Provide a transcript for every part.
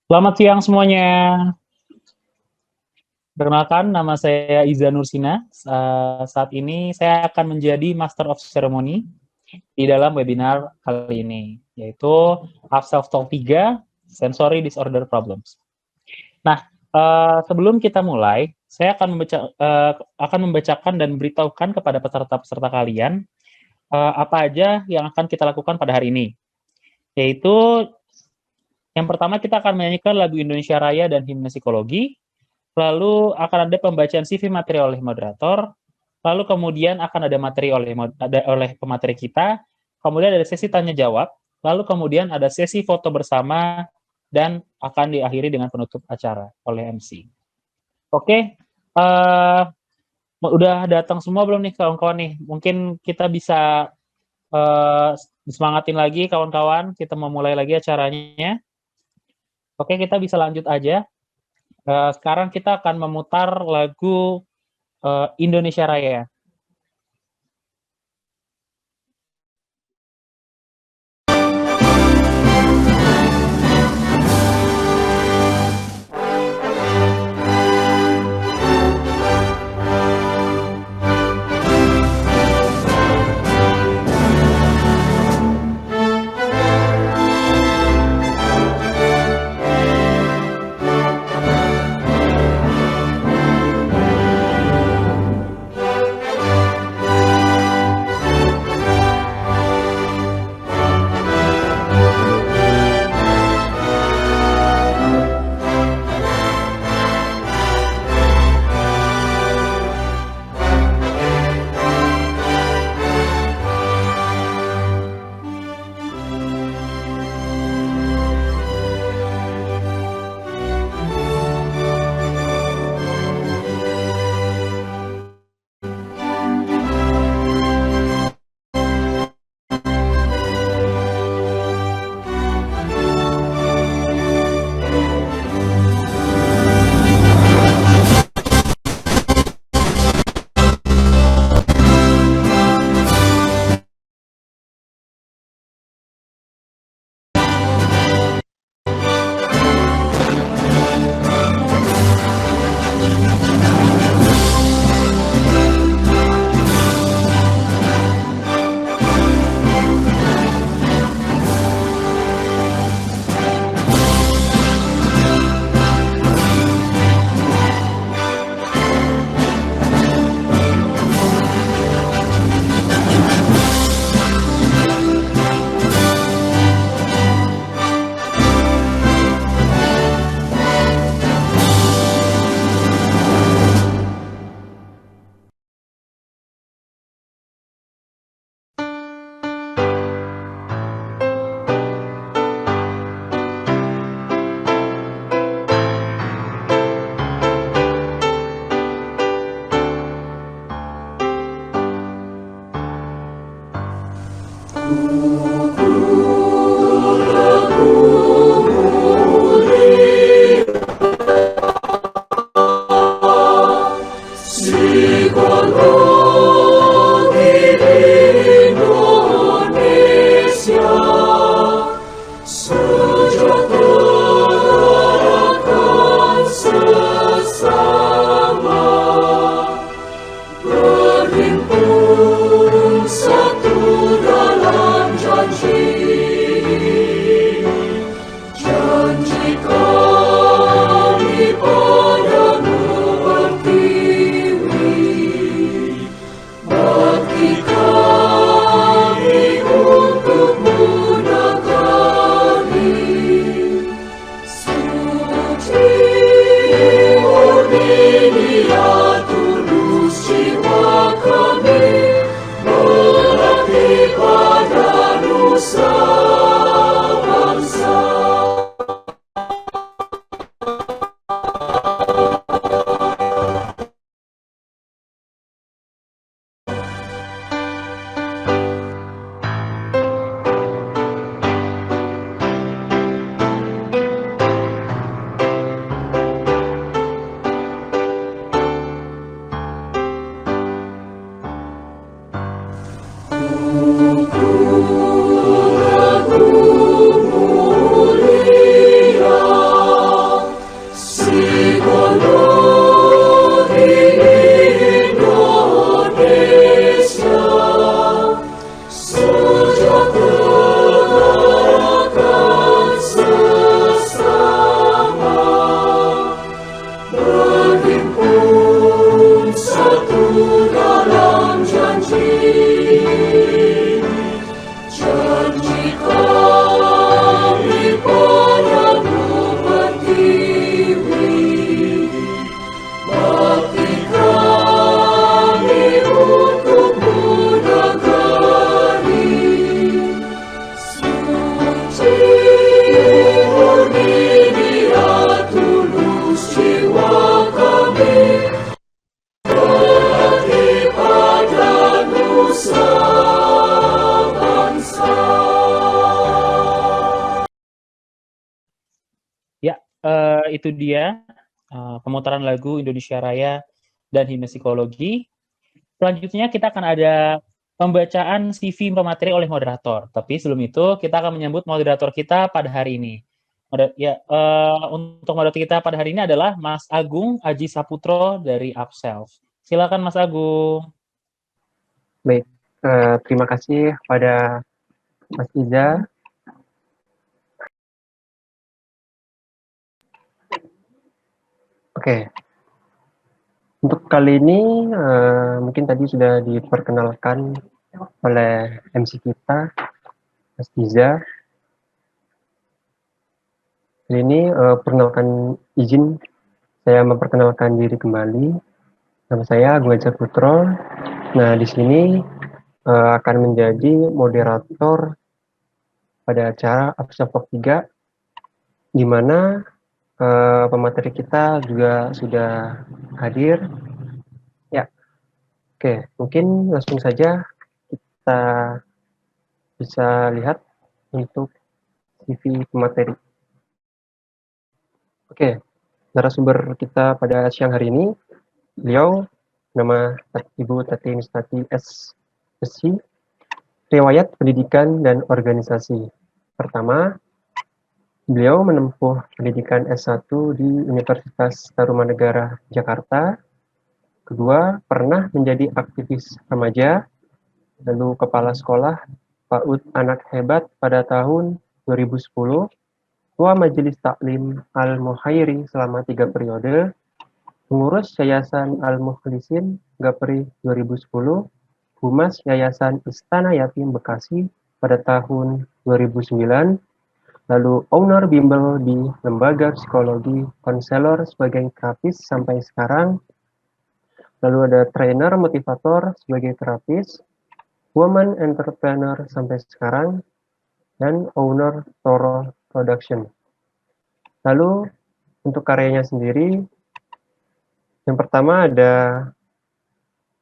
Selamat siang semuanya. Perkenalkan, nama saya Iza Nursina. Saat ini saya akan menjadi Master of Ceremony di dalam webinar kali ini, yaitu Half Self-Talk 3, Sensory Disorder Problems. Nah, sebelum kita mulai, saya akan membacakan dan memberitahukan kepada peserta-peserta kalian apa aja yang akan kita lakukan pada hari ini. Yaitu, yang pertama kita akan menyanyikan lagu Indonesia Raya dan Himne Psikologi. Lalu akan ada pembacaan CV materi oleh moderator, lalu kemudian akan ada materi oleh pemateri kita, kemudian ada sesi tanya jawab, lalu kemudian ada sesi foto bersama, dan akan diakhiri dengan penutup acara oleh MC. Oke, udah datang semua belum nih kawan-kawan nih? Mungkin kita bisa disemangatin lagi kawan-kawan, kita mau mulai lagi acaranya. Oke, kita bisa lanjut aja. Sekarang kita akan memutar lagu Indonesia Raya. Itu dia pemutaran lagu Indonesia Raya dan himne psikologi. Selanjutnya kita akan ada pembacaan CV pemateri oleh moderator. Tapi sebelum itu kita akan menyambut moderator kita pada hari ini. Untuk moderator kita pada hari ini adalah Mas Agung Aji Saputro dari Upself. Silakan Mas Agung. Baik, terima kasih pada Mas Iza. Oke, untuk kali ini mungkin tadi sudah diperkenalkan oleh MC kita, Mas Iza. Kali ini perkenalkan izin saya memperkenalkan diri kembali. Nama saya Agung Aji Saputro. Nah, di sini akan menjadi moderator pada acara Upself Talk 3, di mana pemateri kita juga sudah hadir. Ya, oke, mungkin langsung saja kita bisa lihat untuk CV pemateri. Oke, narasumber kita pada siang hari ini, beliau nama Ibu Tati Mistati SSC, riwayat pendidikan dan organisasi. Pertama, beliau menempuh pendidikan S1 di Universitas Tarumanegara, Jakarta. Kedua, pernah menjadi aktivis remaja, lalu kepala sekolah PAUD Anak Hebat pada tahun 2010, Ketua Majelis Taklim Al-Muhairi selama 3 periode, pengurus Yayasan Al-Mukhlisin Gapri 2010, Humas Yayasan Istana Yatim Bekasi pada tahun 2009, lalu owner bimbel di Lembaga Psikologi Konselor sebagai terapis sampai sekarang, lalu ada trainer motivator sebagai terapis, woman entrepreneur sampai sekarang, dan owner Toro Production. Lalu untuk karyanya sendiri, yang pertama ada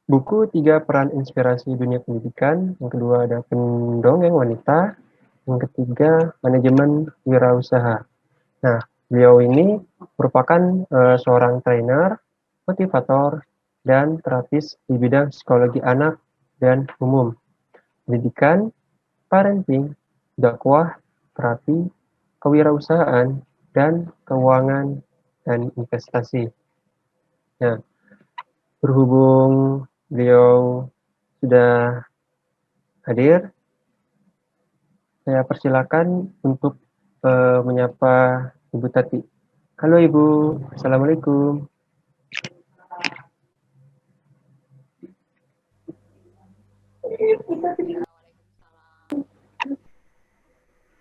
buku 3 Peran Inspirasi Dunia Pendidikan, yang kedua ada Pendongeng Wanita, yang ketiga Manajemen Wirausaha. Nah, beliau ini merupakan seorang trainer, motivator, dan terapis di bidang psikologi anak dan umum, pendidikan, parenting, dakwah, terapi, kewirausahaan, dan keuangan dan investasi. Nah, berhubung beliau sudah hadir, saya persilakan untuk menyapa Ibu Tati. Halo Ibu, Assalamualaikum.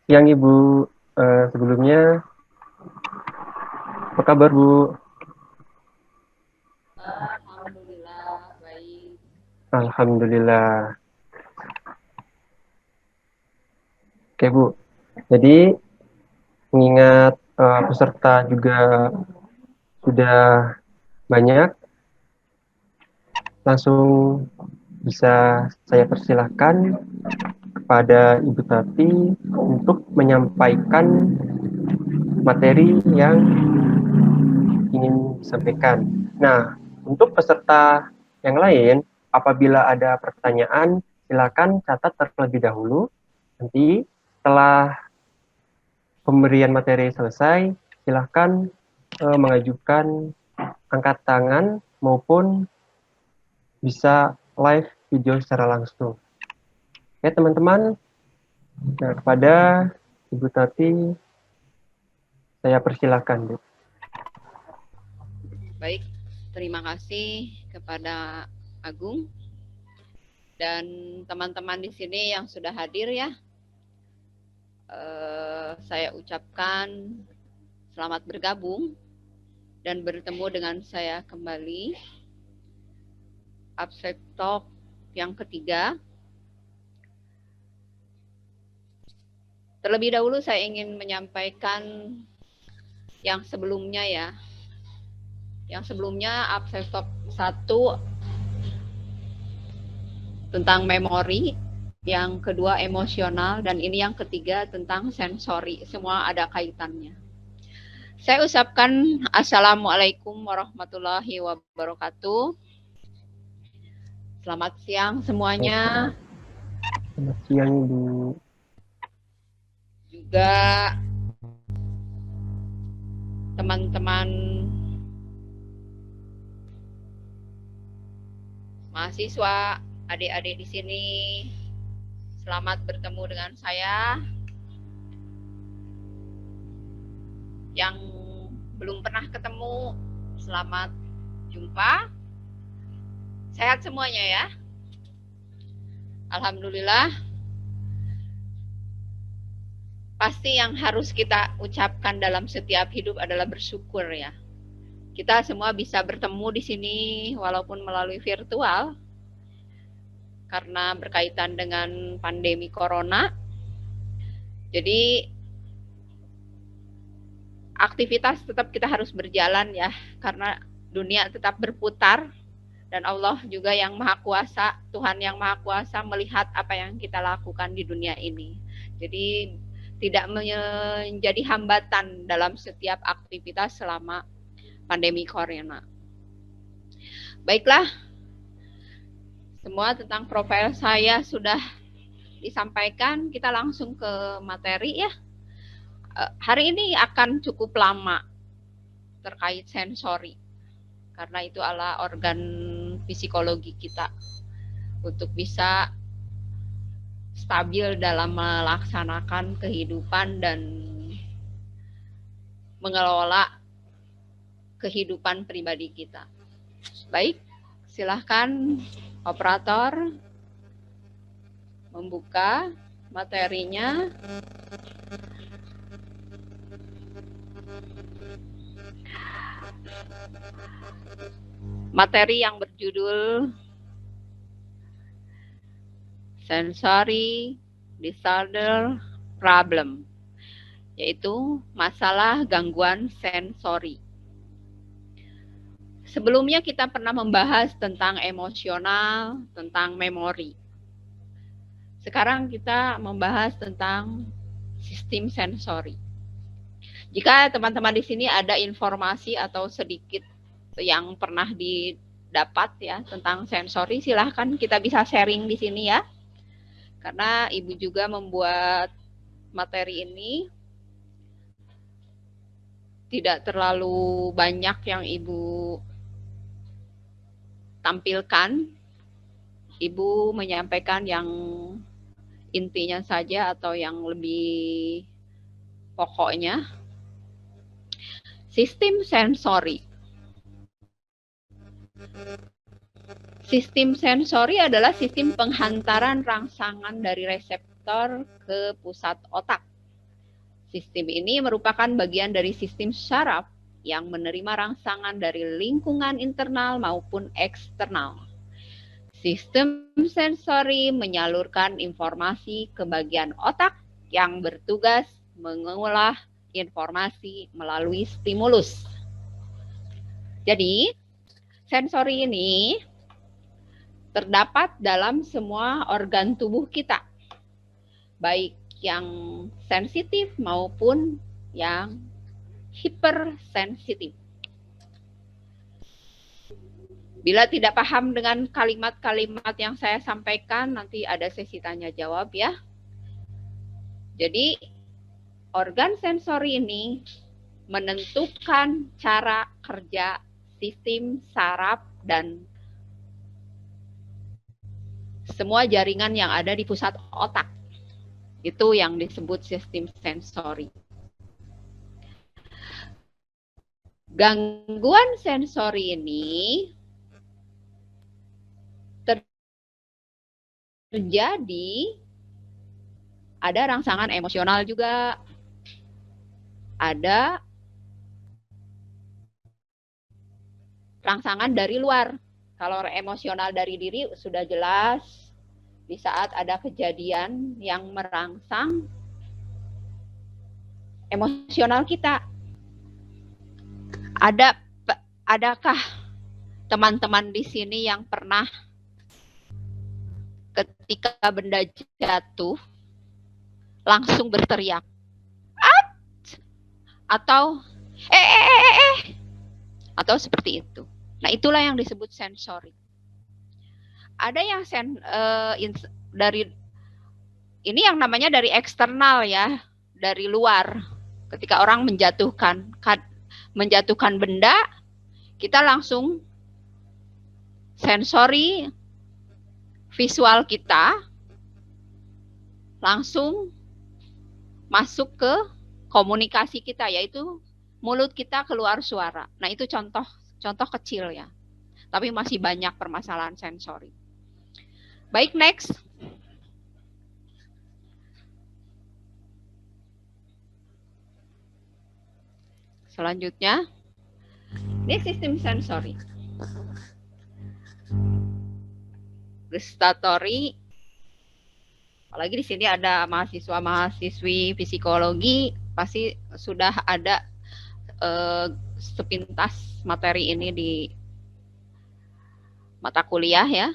Yang Ibu sebelumnya, apa kabar Bu? Alhamdulillah, baik. Alhamdulillah. Oke Bu, jadi mengingat peserta juga sudah banyak, langsung bisa saya persilahkan kepada Ibu Tati untuk menyampaikan materi yang ingin disampaikan. Nah, untuk peserta yang lain, apabila ada pertanyaan, silakan catat terlebih dahulu. Nanti setelah pemberian materi selesai, silakan mengajukan angkat tangan maupun bisa live video secara langsung. Ya teman-teman, nah, kepada Ibu Tati, saya persilakan Bu. Baik, terima kasih kepada Agung dan teman-teman di sini yang sudah hadir ya. Saya ucapkan selamat bergabung dan bertemu dengan saya kembali. Upself Talk yang ketiga. Terlebih dahulu saya ingin menyampaikan yang sebelumnya ya. Yang sebelumnya Upself Talk 1 tentang memori, yang kedua emosional, dan ini yang ketiga tentang sensori. Semua ada kaitannya. Saya ucapkan Assalamualaikum warahmatullahi wabarakatuh. Selamat siang semuanya. Selamat siang Ibu. Juga teman-teman mahasiswa, adik-adik di sini. Selamat bertemu dengan saya. Yang belum pernah ketemu, selamat jumpa. Sehat semuanya ya. Alhamdulillah. Pasti yang harus kita ucapkan dalam setiap hidup adalah bersyukur ya. Kita semua bisa bertemu di sini walaupun melalui virtual karena berkaitan dengan pandemi corona. Jadi aktivitas tetap kita harus berjalan ya, karena dunia tetap berputar dan Allah juga yang Maha Kuasa, Tuhan yang Maha Kuasa melihat apa yang kita lakukan di dunia ini. Jadi tidak menjadi hambatan dalam setiap aktivitas selama pandemi corona. Baiklah, semua tentang profil saya sudah disampaikan, kita langsung ke materi ya. Hari ini akan cukup lama terkait sensori, karena itu adalah organ psikologi kita untuk bisa stabil dalam melaksanakan kehidupan dan mengelola kehidupan pribadi kita. Baik, silahkan operator membuka materinya. Materi yang berjudul Sensory Disorder Problem, yaitu masalah gangguan sensori. Sebelumnya kita pernah membahas tentang emosional, tentang memori. Sekarang kita membahas tentang sistem sensori. Jika teman-teman di sini ada informasi atau sedikit yang pernah didapat ya tentang sensori, silahkan kita bisa sharing di sini ya. Karena Ibu juga membuat materi ini tidak terlalu banyak yang Ibu tampilkan. Ibu menyampaikan yang intinya saja atau yang lebih pokoknya. Sistem sensori. Sistem sensori adalah sistem penghantaran rangsangan dari reseptor ke pusat otak. Sistem ini merupakan bagian dari sistem syaraf yang menerima rangsangan dari lingkungan internal maupun eksternal. Sistem sensori menyalurkan informasi ke bagian otak yang bertugas mengolah informasi melalui stimulus. Jadi, sensori ini terdapat dalam semua organ tubuh kita, baik yang sensitif maupun yang hipersensitif. Bila tidak paham dengan kalimat-kalimat yang saya sampaikan, nanti ada sesi tanya jawab ya. Jadi, organ sensori ini menentukan cara kerja sistem saraf dan semua jaringan yang ada di pusat otak. Itu yang disebut sistem sensori. Gangguan sensori ini terjadi, ada rangsangan emosional juga, ada rangsangan dari luar. Kalau emosional dari diri sudah jelas, di saat ada kejadian yang merangsang emosional kita. Adakah teman-teman di sini yang pernah ketika benda jatuh langsung berteriak? Atau atau seperti itu. Nah, itulah yang disebut sensori. Ada yang dari ini yang namanya dari eksternal ya, dari luar. Ketika orang menjatuhkan benda, kita langsung sensori visual kita langsung masuk ke komunikasi kita, yaitu mulut kita keluar suara. Nah, itu contoh kecil ya. Tapi masih banyak permasalahan sensori. Baik, next. Selanjutnya, ini sistem sensori. Gustatory. Apalagi di sini ada mahasiswa-mahasiswi psikologi, pasti sudah ada sepintas materi ini di mata kuliah ya.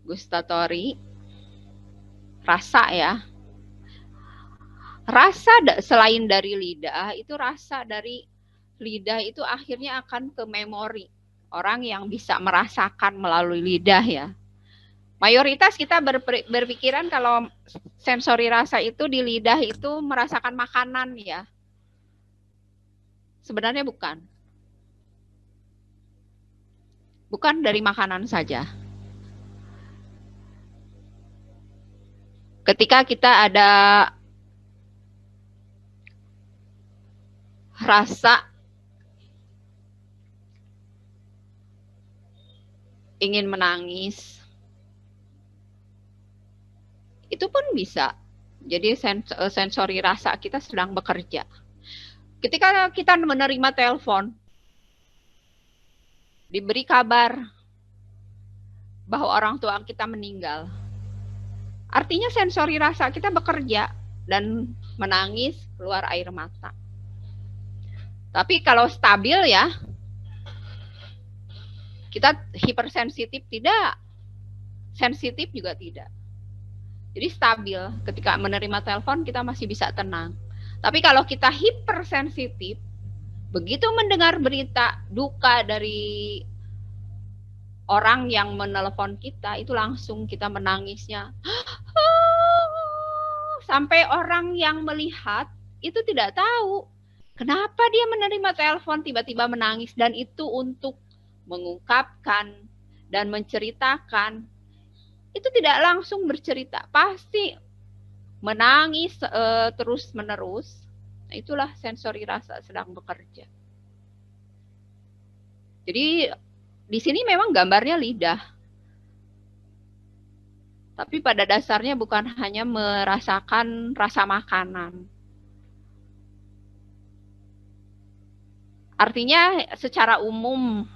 Gustatory, rasa ya. Rasa selain dari lidah, itu rasa dari lidah itu akhirnya akan ke memori. Orang yang bisa merasakan melalui lidah ya. Mayoritas kita berpikiran kalau sensori rasa itu di lidah itu merasakan makanan ya. Sebenarnya bukan. Bukan dari makanan saja. Ketika kita ada rasa ingin menangis, itu pun bisa. Jadi sensori rasa kita sedang bekerja. Ketika kita menerima telepon, diberi kabar bahwa orang tua kita meninggal, artinya sensori rasa kita bekerja dan menangis, keluar air mata. Tapi kalau stabil ya, kita hipersensitif tidak, sensitif juga tidak. Jadi stabil, ketika menerima telepon kita masih bisa tenang. Tapi kalau kita hipersensitif, begitu mendengar berita duka dari orang yang menelepon kita, itu langsung kita menangisnya. Sampai orang yang melihat itu tidak tahu kenapa dia menerima telepon tiba-tiba menangis, dan itu untuk mengungkapkan dan menceritakan. Itu tidak langsung bercerita, pasti menangis terus-menerus. Nah, itulah sensori rasa sedang bekerja. Jadi di sini memang gambarnya lidah. Tapi pada dasarnya bukan hanya merasakan rasa makanan. Artinya secara umum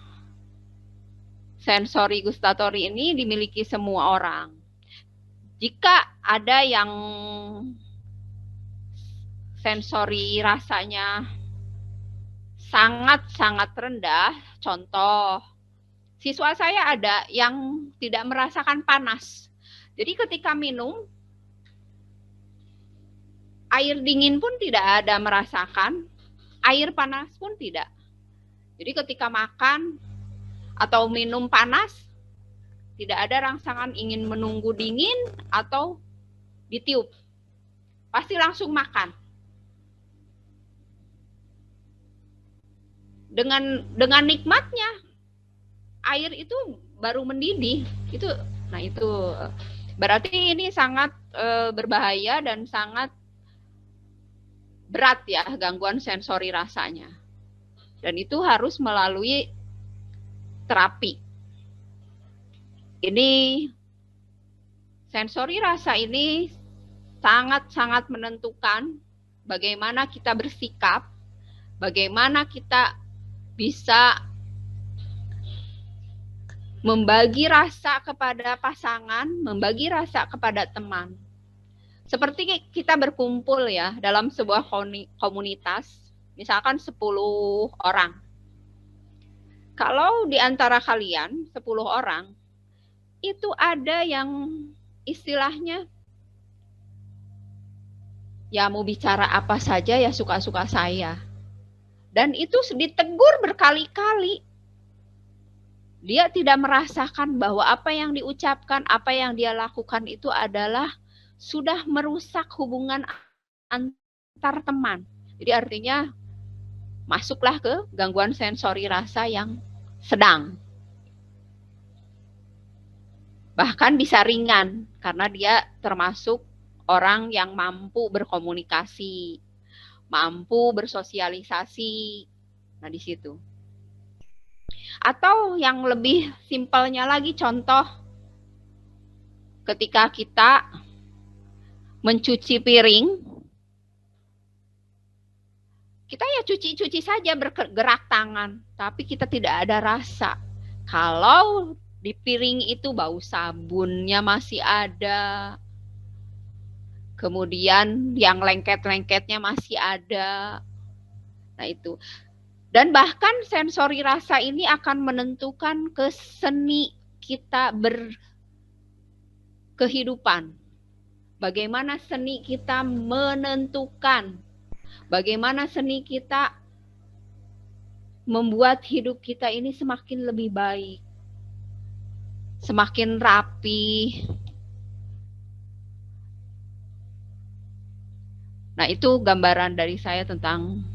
sensori gustatory ini dimiliki semua orang. Jika ada yang sensori rasanya sangat-sangat rendah, contoh, siswa saya ada yang tidak merasakan panas. Jadi ketika minum, air dingin pun tidak ada merasakan, air panas pun tidak. Jadi ketika makan atau minum panas, tidak ada rangsangan ingin menunggu dingin atau ditiup. Pasti langsung makan. Dengan nikmatnya, air itu baru mendidih. Itu berarti ini sangat berbahaya dan sangat berat ya, gangguan sensori rasanya. Dan itu harus melalui terapi. Ini sensori rasa ini sangat-sangat menentukan bagaimana kita bersikap, bagaimana kita bisa membagi rasa kepada pasangan, membagi rasa kepada teman. Seperti kita berkumpul ya dalam sebuah komunitas, misalkan 10 orang. Kalau di antara kalian 10 orang, itu ada yang istilahnya ya mau bicara apa saja ya suka-suka saya. Dan itu ditegur berkali-kali. Dia tidak merasakan bahwa apa yang diucapkan, apa yang dia lakukan itu adalah sudah merusak hubungan antar teman. Jadi artinya masuklah ke gangguan sensori rasa yang sedang. Bahkan bisa ringan karena dia termasuk orang yang mampu berkomunikasi, mampu bersosialisasi. Nah, di situ. Atau yang lebih simpelnya lagi, contoh ketika kita mencuci piring, kita ya cuci-cuci saja bergerak tangan, tapi kita tidak ada rasa. Kalau di piring itu bau sabunnya masih ada, kemudian yang lengket-lengketnya masih ada. Nah itu. Dan bahkan sensori rasa ini akan menentukan seni kita berkehidupan. Bagaimana seni kita menentukan, bagaimana seni kita membuat hidup kita ini semakin lebih baik, semakin rapi. Nah, itu gambaran dari saya tentang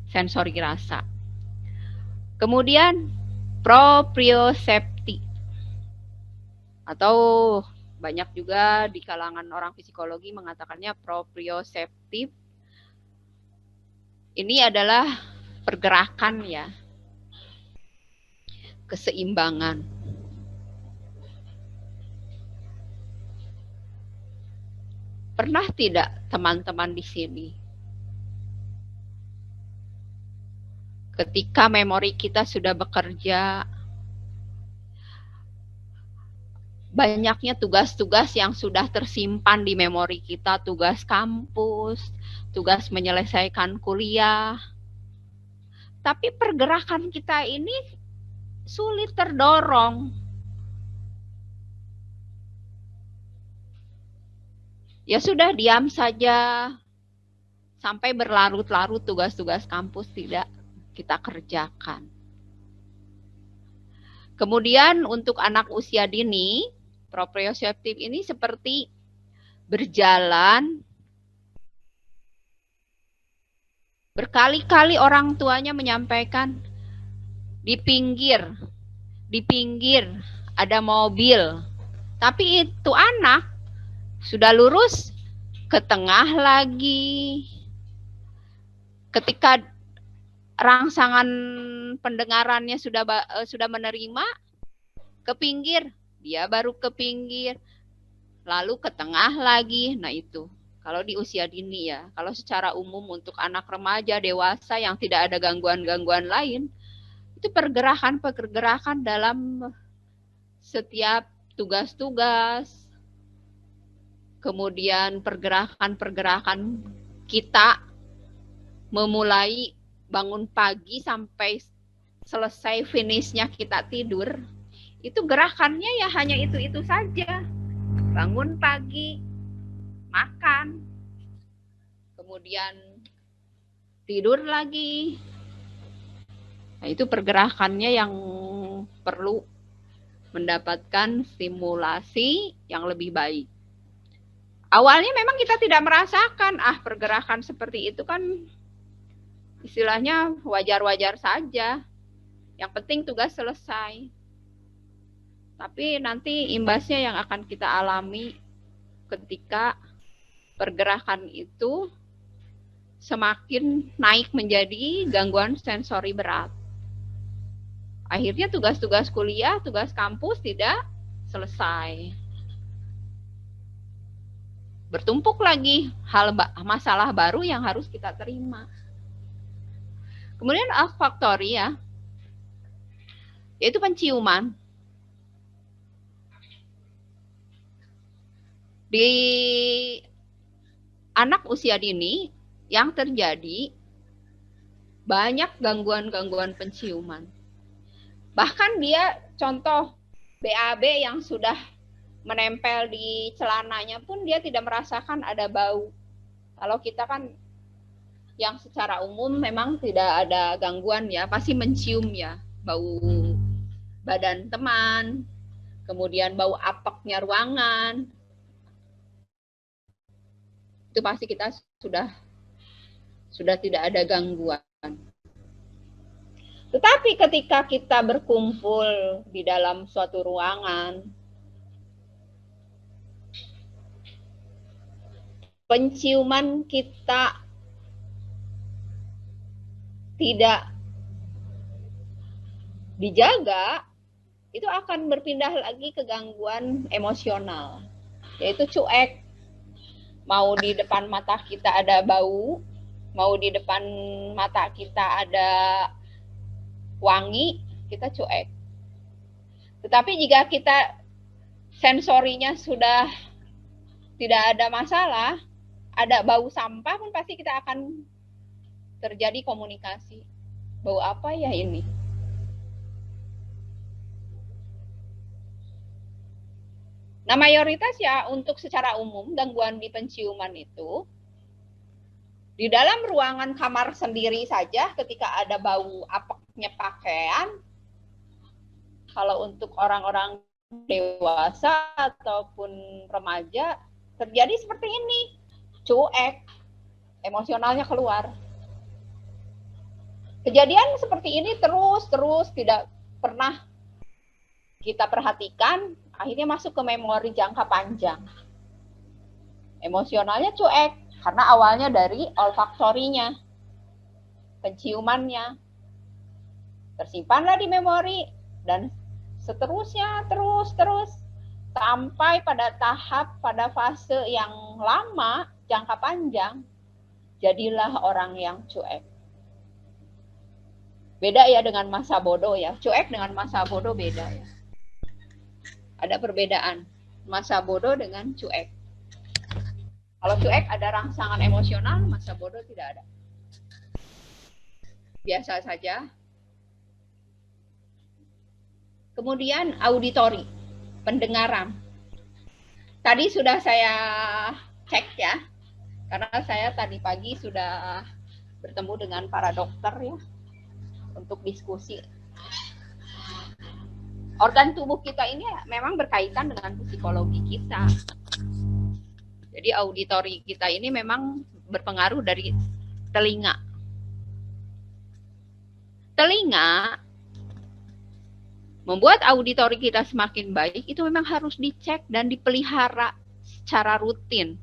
sensori rasa. Kemudian propriocepti, atau banyak juga di kalangan orang psikologi mengatakannya proprioseptif. Ini adalah pergerakan ya, keseimbangan. Pernah tidak teman-teman di sini, ketika memori kita sudah bekerja, banyaknya tugas-tugas yang sudah tersimpan di memori kita, tugas kampus, tugas menyelesaikan kuliah, tapi pergerakan kita ini sulit terdorong. Ya sudah, diam saja sampai berlarut-larut tugas-tugas kampus tidak kita kerjakan. Kemudian untuk anak usia dini, proprioseptif ini seperti berjalan, berkali-kali orang tuanya menyampaikan, di pinggir ada mobil, tapi itu anak sudah lurus ke tengah lagi. Ketika rangsangan pendengarannya sudah menerima, ke pinggir, dia baru ke pinggir, lalu ke tengah lagi. Nah itu kalau di usia dini ya. Kalau secara umum untuk anak remaja, dewasa yang tidak ada gangguan-gangguan lain, itu pergerakan dalam setiap tugas-tugas, kemudian pergerakan kita memulai bangun pagi sampai selesai finishnya kita tidur, itu gerakannya ya hanya itu saja. Bangun pagi, makan, kemudian tidur lagi. Nah, itu pergerakannya yang perlu mendapatkan stimulasi yang lebih baik. Awalnya memang kita tidak merasakan, pergerakan seperti itu kan istilahnya wajar-wajar saja. Yang penting tugas selesai. Tapi nanti imbasnya yang akan kita alami ketika pergerakan itu semakin naik menjadi gangguan sensori berat. Akhirnya tugas-tugas kuliah, tugas kampus tidak selesai. Bertumpuk lagi masalah baru yang harus kita terima. Kemudian olfaktori ya, yaitu penciuman. Di anak usia dini yang terjadi banyak gangguan-gangguan penciuman. Bahkan dia contoh BAB yang sudah menempel di celananya pun dia tidak merasakan ada bau. Kalau kita kan yang secara umum memang tidak ada gangguan ya, pasti mencium ya, bau badan teman, kemudian bau apeknya ruangan, itu pasti kita sudah tidak ada gangguan. Tetapi ketika kita berkumpul di dalam suatu ruangan, penciuman kita tidak dijaga, itu akan berpindah lagi ke gangguan emosional, yaitu cuek. Mau di depan mata kita ada bau, mau di depan mata kita ada wangi, kita cuek. Tetapi jika kita sensorinya sudah tidak ada masalah, ada bau sampah pun pasti kita akan terjadi komunikasi. Bau apa ya ini? Nah, mayoritas ya untuk secara umum gangguan di penciuman itu di dalam ruangan kamar sendiri saja ketika ada bau apeknya pakaian, kalau untuk orang-orang dewasa ataupun remaja terjadi seperti ini, cuek, emosionalnya keluar. Kejadian seperti ini terus tidak pernah kita perhatikan, akhirnya masuk ke memori jangka panjang. Emosionalnya cuek, karena awalnya dari olfaktorinya, penciumannya, tersimpanlah di memori, dan seterusnya, terus, sampai pada tahap, pada fase yang lama, jangka panjang, jadilah orang yang cuek. Beda ya dengan masa bodoh ya, cuek dengan masa bodoh beda ya. Ada perbedaan, masa bodoh dengan cuek. Kalau cuek ada rangsangan emosional, masa bodoh tidak ada. Biasa saja. Kemudian auditori, pendengaran. Tadi sudah saya cek ya, karena saya tadi pagi sudah bertemu dengan para dokter ya, untuk diskusi. Organ tubuh kita ini memang berkaitan dengan psikologi kita. Jadi auditori kita ini memang berpengaruh dari telinga. Telinga membuat auditori kita semakin baik, itu memang harus dicek dan dipelihara secara rutin.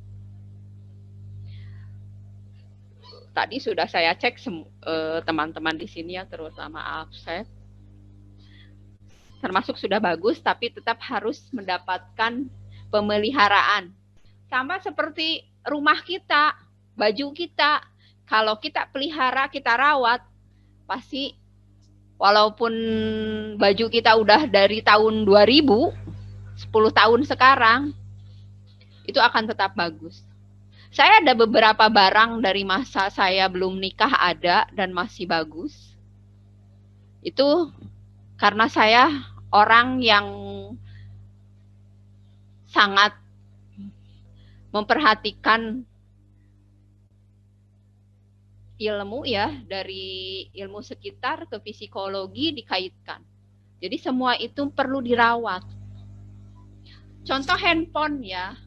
Tadi sudah saya cek teman-teman di sini ya, terutama absen. Termasuk sudah bagus, tapi tetap harus mendapatkan pemeliharaan. Sama seperti rumah kita, baju kita, kalau kita pelihara, kita rawat, pasti walaupun baju kita udah dari tahun 2000, 10 tahun sekarang, itu akan tetap bagus. Saya ada beberapa barang dari masa saya belum nikah ada dan masih bagus. Itu karena saya orang yang sangat memperhatikan ilmu ya, dari ilmu sekitar ke psikologi dikaitkan. Jadi semua itu perlu dirawat. Contoh handphone ya.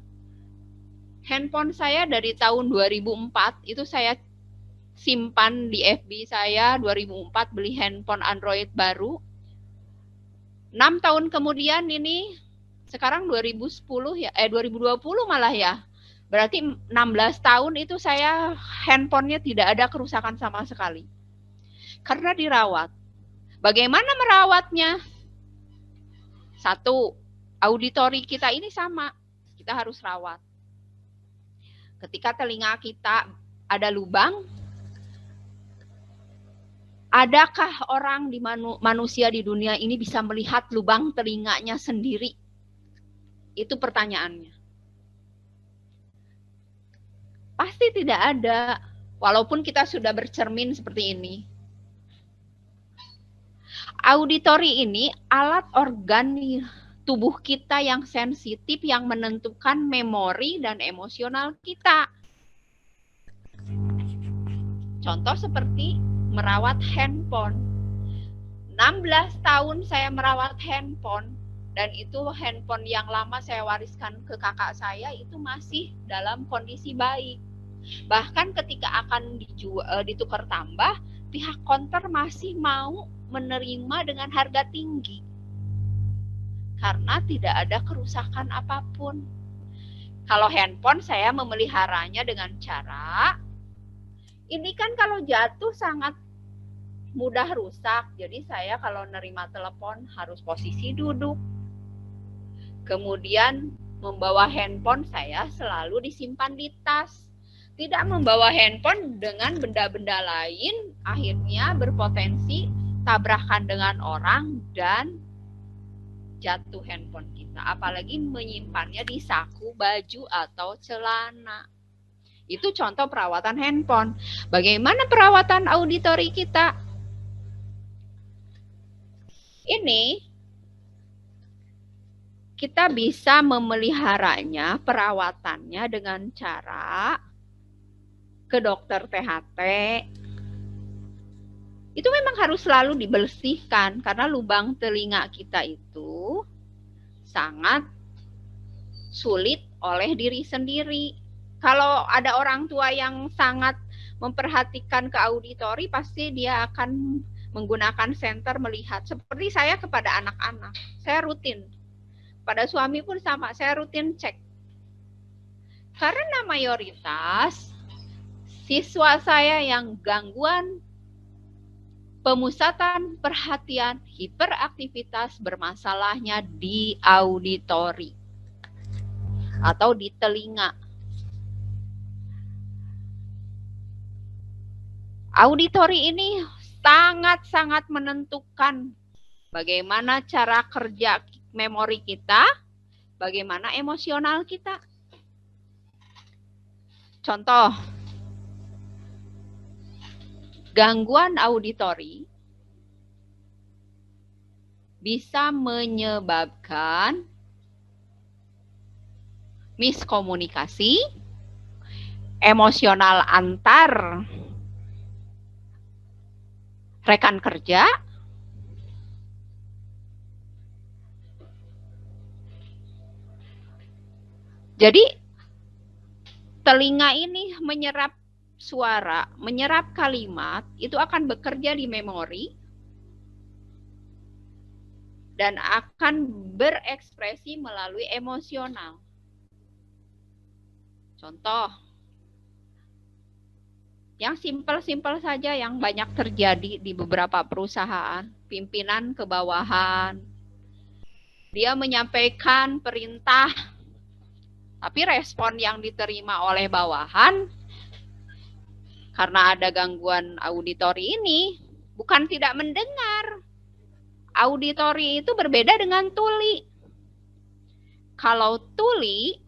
Handphone saya dari tahun 2004 itu saya simpan di FB saya, 2004 beli handphone Android baru. 6 tahun kemudian ini sekarang 2010 ya, 2020 malah ya. Berarti 16 tahun itu saya handphonenya tidak ada kerusakan sama sekali. Karena dirawat. Bagaimana merawatnya? Satu, auditori kita ini sama. Kita harus rawat. Ketika telinga kita ada lubang, adakah orang di manusia di dunia ini bisa melihat lubang telinganya sendiri? Itu pertanyaannya. Pasti tidak ada, walaupun kita sudah bercermin seperti ini. Auditori ini alat organ tubuh kita yang sensitif yang menentukan memori dan emosional kita. Contoh seperti merawat handphone. 16 tahun saya merawat handphone, dan itu handphone yang lama saya wariskan ke kakak saya, itu masih dalam kondisi baik. Bahkan ketika akan ditukar tambah, pihak konter masih mau menerima dengan harga tinggi karena tidak ada kerusakan apapun. Kalau handphone saya memeliharanya dengan cara, ini kan kalau jatuh sangat mudah rusak. Jadi saya kalau nerima telepon harus posisi duduk. Kemudian membawa handphone saya selalu disimpan di tas. Tidak membawa handphone dengan benda-benda lain, akhirnya berpotensi tabrakan dengan orang dan jatuh handphone kita. Apalagi menyimpannya di saku, baju, atau celana. Itu contoh perawatan handphone. Bagaimana perawatan auditori kita? Ini kita bisa memeliharanya, perawatannya dengan cara ke dokter THT. Itu memang harus selalu dibersihkan karena lubang telinga kita itu sangat sulit oleh diri sendiri. Kalau ada orang tua yang sangat memperhatikan ke auditori, pasti dia akan menggunakan senter melihat. Seperti saya kepada anak-anak, saya rutin. Pada suami pun sama, saya rutin cek. Karena mayoritas siswa saya yang gangguan pemusatan perhatian, hiperaktivitas bermasalahnya di auditori atau di telinga. Auditori ini sangat-sangat menentukan bagaimana cara kerja memori kita, bagaimana emosional kita. Contoh, gangguan auditori bisa menyebabkan miskomunikasi, emosional antar rekan kerja, jadi telinga ini menyerap suara, menyerap kalimat, itu akan bekerja di memori dan akan berekspresi melalui emosional. Contoh, yang simpel-simpel saja yang banyak terjadi di beberapa perusahaan, pimpinan ke bawahan, dia menyampaikan perintah, tapi respon yang diterima oleh bawahan karena ada gangguan auditori ini, bukan tidak mendengar. Auditori itu berbeda dengan tuli. Kalau tuli,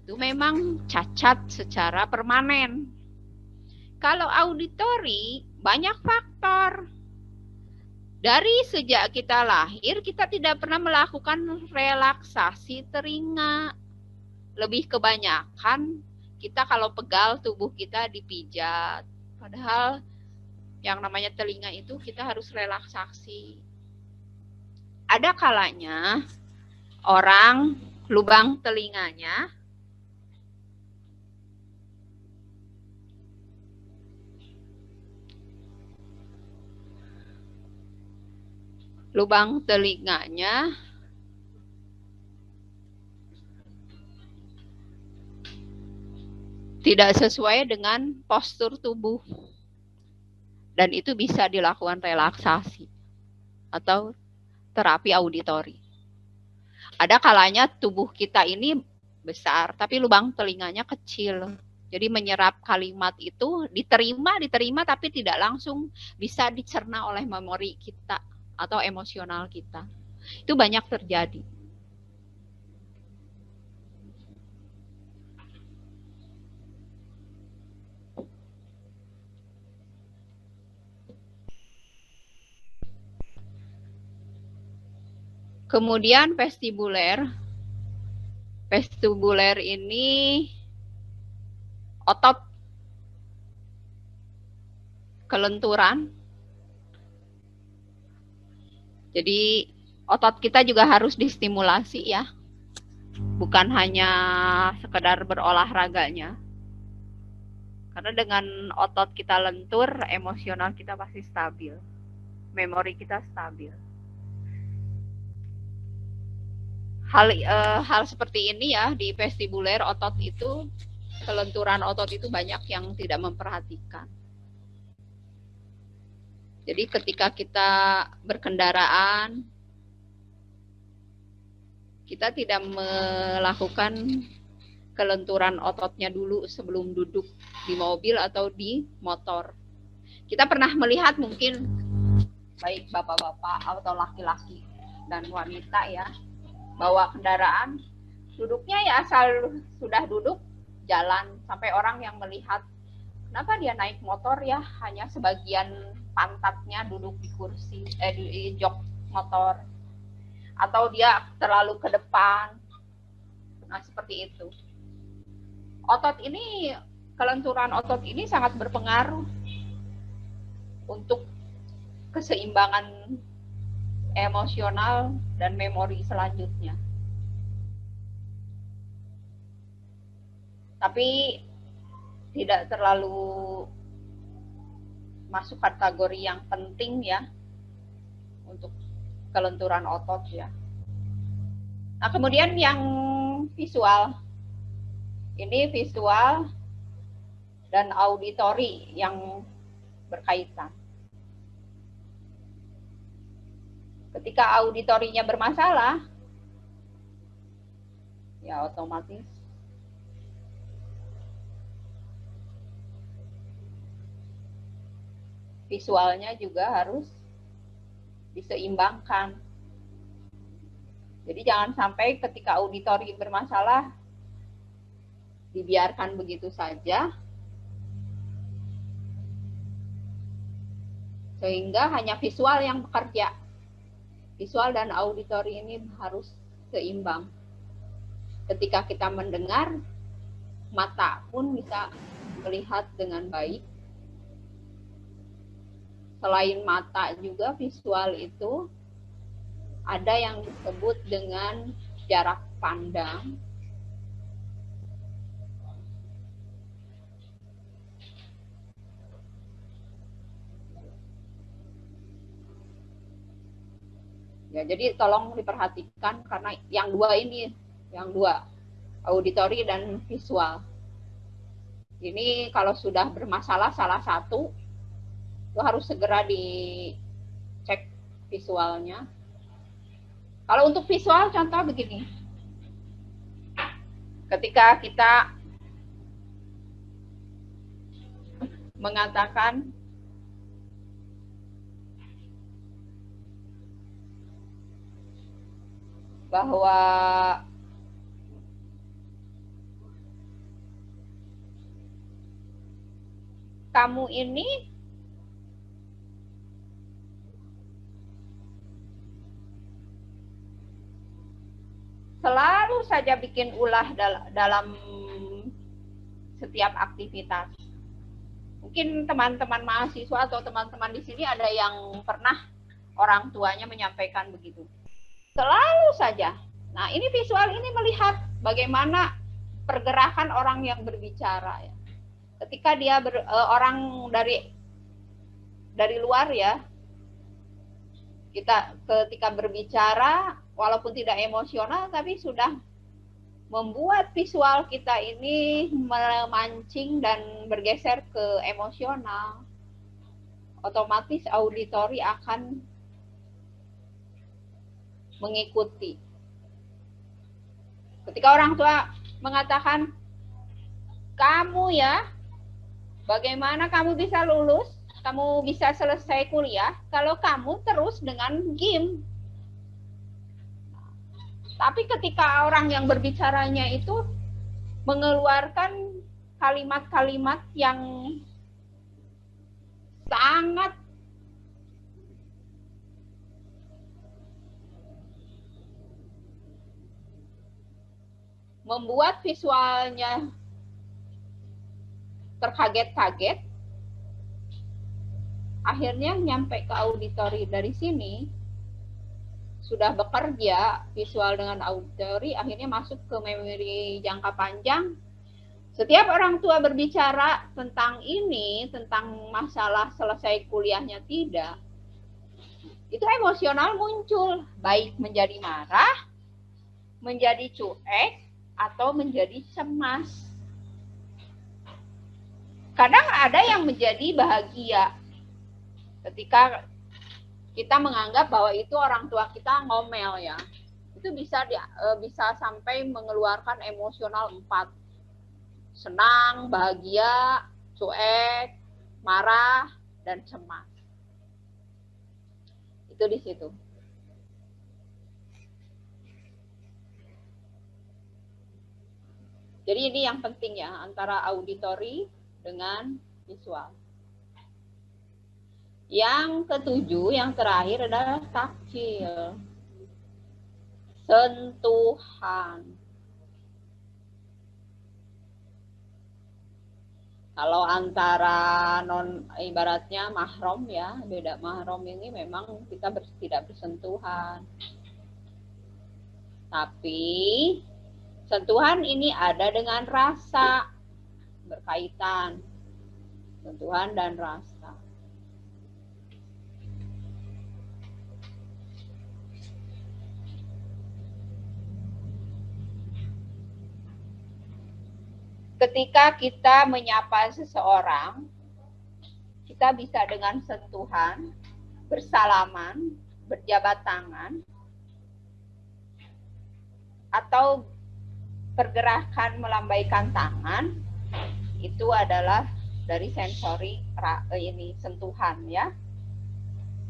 itu memang cacat secara permanen. Kalau auditori, banyak faktor. Dari sejak kita lahir, kita tidak pernah melakukan relaksasi telinga. Lebih kebanyakan kita kalau pegal tubuh kita dipijat. Padahal yang namanya telinga itu kita harus relaksasi. Ada kalanya orang lubang telinganya tidak sesuai dengan postur tubuh. Dan itu bisa dilakukan relaksasi atau terapi auditori. Ada kalanya tubuh kita ini besar, tapi lubang telinganya kecil. Jadi menyerap kalimat itu diterima, tapi tidak langsung bisa dicerna oleh memori kita atau emosional kita. Itu banyak terjadi. Kemudian vestibuler. Vestibuler ini otot kelenturan. Jadi otot kita juga harus distimulasi ya. Bukan hanya sekedar berolahraganya. Karena dengan otot kita lentur, emosional kita pasti stabil. Memori kita stabil. Hal seperti ini ya, di vestibuler otot itu, kelenturan otot itu banyak yang tidak memperhatikan. Jadi ketika kita berkendaraan, kita tidak melakukan kelenturan ototnya dulu sebelum duduk di mobil atau di motor. Kita pernah melihat mungkin baik bapak-bapak atau laki-laki dan wanita ya, bawa kendaraan, duduknya ya asal sudah duduk jalan, sampai orang yang melihat kenapa dia naik motor ya hanya sebagian pantatnya duduk di kursi, di jok motor, atau dia terlalu ke depan. Nah seperti itu. Otot ini, kelenturan otot ini sangat berpengaruh untuk keseimbangan emosional dan memori selanjutnya. Tapi tidak terlalu masuk kategori yang penting ya untuk kelenturan otot ya. Nah kemudian yang visual, ini visual dan auditori yang berkaitan. Ketika auditorinya bermasalah, ya otomatis visualnya juga harus diseimbangkan. Jadi jangan sampai ketika auditori bermasalah dibiarkan begitu saja, sehingga hanya visual yang bekerja. Visual dan auditori ini harus seimbang. Ketika kita mendengar, mata pun bisa melihat dengan baik. Selain mata juga visual itu ada yang disebut dengan jarak pandang. Ya, jadi tolong diperhatikan karena yang dua ini, yang dua, auditori dan visual. Ini kalau sudah bermasalah salah satu, itu harus segera dicek visualnya. Kalau untuk visual, contoh begini. Ketika kita mengatakan bahwa kamu ini selalu saja bikin ulah dalam setiap aktivitas. Mungkin teman-teman mahasiswa atau teman-teman di sini ada yang pernah orang tuanya menyampaikan begitu. Selalu saja. Nah, ini visual ini melihat bagaimana pergerakan orang yang berbicara ya. Ketika dia orang dari luar ya, kita ketika berbicara walaupun tidak emosional tapi sudah membuat visual kita ini memancing dan bergeser ke emosional. Otomatis auditori akan mengikuti. Ketika orang tua mengatakan, kamu ya, bagaimana kamu bisa lulus, kamu bisa selesai kuliah, kalau kamu terus dengan game. Tapi ketika orang yang berbicaranya itu mengeluarkan kalimat-kalimat yang sangat membuat visualnya terkaget-kaget, akhirnya nyampe ke auditory dari sini, sudah bekerja visual dengan auditory, akhirnya masuk ke memori jangka panjang. Setiap orang tua berbicara tentang ini, tentang masalah selesai kuliahnya tidak, itu emosional muncul, baik menjadi marah, menjadi cuek, atau menjadi cemas. Kadang ada yang menjadi bahagia ketika kita menganggap bahwa itu orang tua kita ngomel ya. Itu bisa sampai mengeluarkan emosional 4. Senang, bahagia, cuek, marah, dan cemas. Itu di situ. Jadi ini yang penting ya, antara auditory dengan visual. Yang ketujuh, yang terakhir adalah taktil. Sentuhan. Kalau antara ibaratnya mahram ya, beda. Mahram ini memang kita tidak bersentuhan. Tapi sentuhan ini ada dengan rasa, berkaitan. Sentuhan dan rasa. Ketika kita menyapa seseorang, kita bisa dengan sentuhan, bersalaman, berjabat tangan, atau pergerakan melambaikan tangan, itu adalah dari sensori ini sentuhan ya.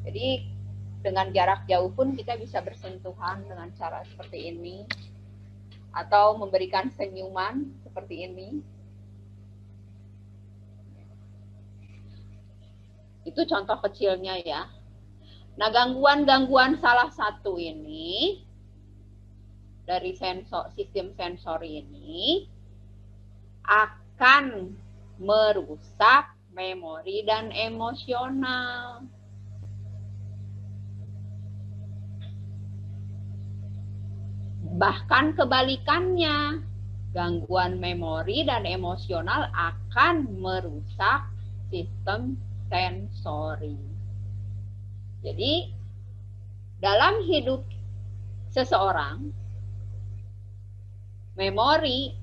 Jadi dengan jarak jauh pun kita bisa bersentuhan dengan cara seperti ini, atau memberikan senyuman seperti ini. Itu contoh kecilnya ya. Nah, gangguan-gangguan salah satu ini dari sistem sensori ini akan merusak memori dan emosional. Bahkan kebalikannya, gangguan memori dan emosional akan merusak sistem sensori. Jadi, dalam hidup seseorang, memori,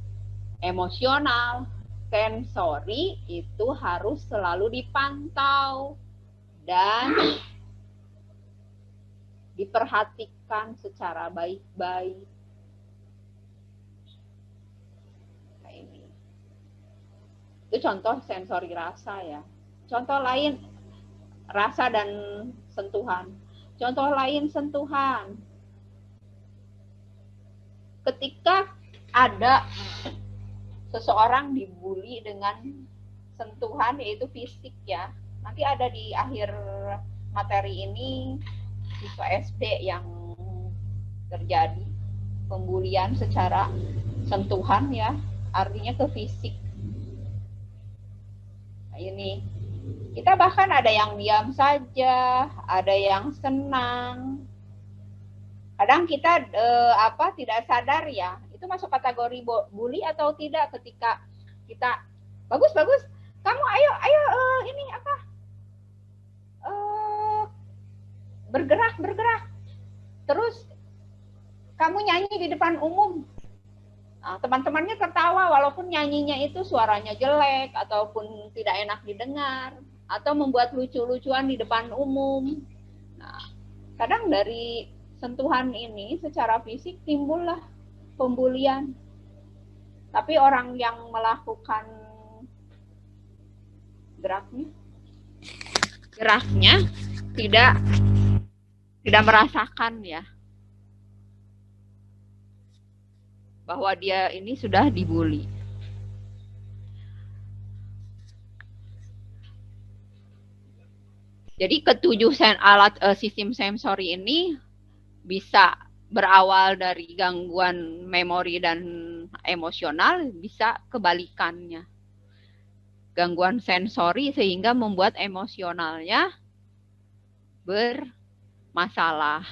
emosional, sensori itu harus selalu dipantau dan diperhatikan secara baik-baik. Itu contoh sensori rasa ya. Contoh lain rasa dan sentuhan. Contoh lain sentuhan. Ketika ada seseorang dibully dengan sentuhan, yaitu fisik ya. Nanti ada di akhir materi ini siswa SD yang terjadi pembulian secara sentuhan ya, artinya ke fisik. Ini kita bahkan ada yang diam saja, ada yang senang. Kadang kita tidak sadar ya, itu masuk kategori bully atau tidak ketika kita bagus, kamu ayo ini apa? Bergerak. Terus kamu nyanyi di depan umum. Nah, teman-temannya tertawa walaupun nyanyinya itu suaranya jelek ataupun tidak enak didengar, atau membuat lucu-lucuan di depan umum. Nah, kadang dari sentuhan ini secara fisik timbullah pembulian. Tapi orang yang melakukan geraknya tidak merasakan ya, bahwa dia ini sudah dibully. Jadi ketujuh alat sistem sensori ini bisa berawal dari gangguan memori dan emosional, bisa kebalikannya. gangguan sensori sehingga membuat emosionalnya bermasalah,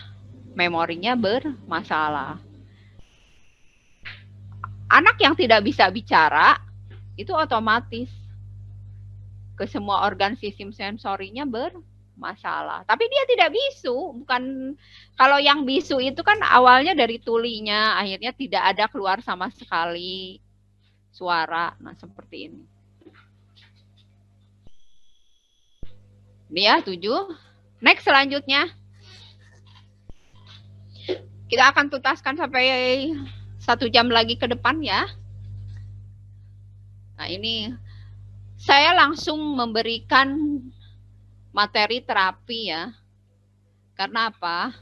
memorinya bermasalah. Anak yang tidak bisa bicara itu otomatis ke semua organ sistem sensorinya bermasalah. Tapi dia tidak bisu, bukan, kalau yang bisu itu kan awalnya dari tulinya, akhirnya tidak ada keluar sama sekali suara. Nah, seperti ini. Ini ya, 7. Next, selanjutnya. Kita akan tuntaskan sampai 1 jam lagi ke depan ya. Nah, ini saya langsung memberikan materi terapi ya. Karena apa?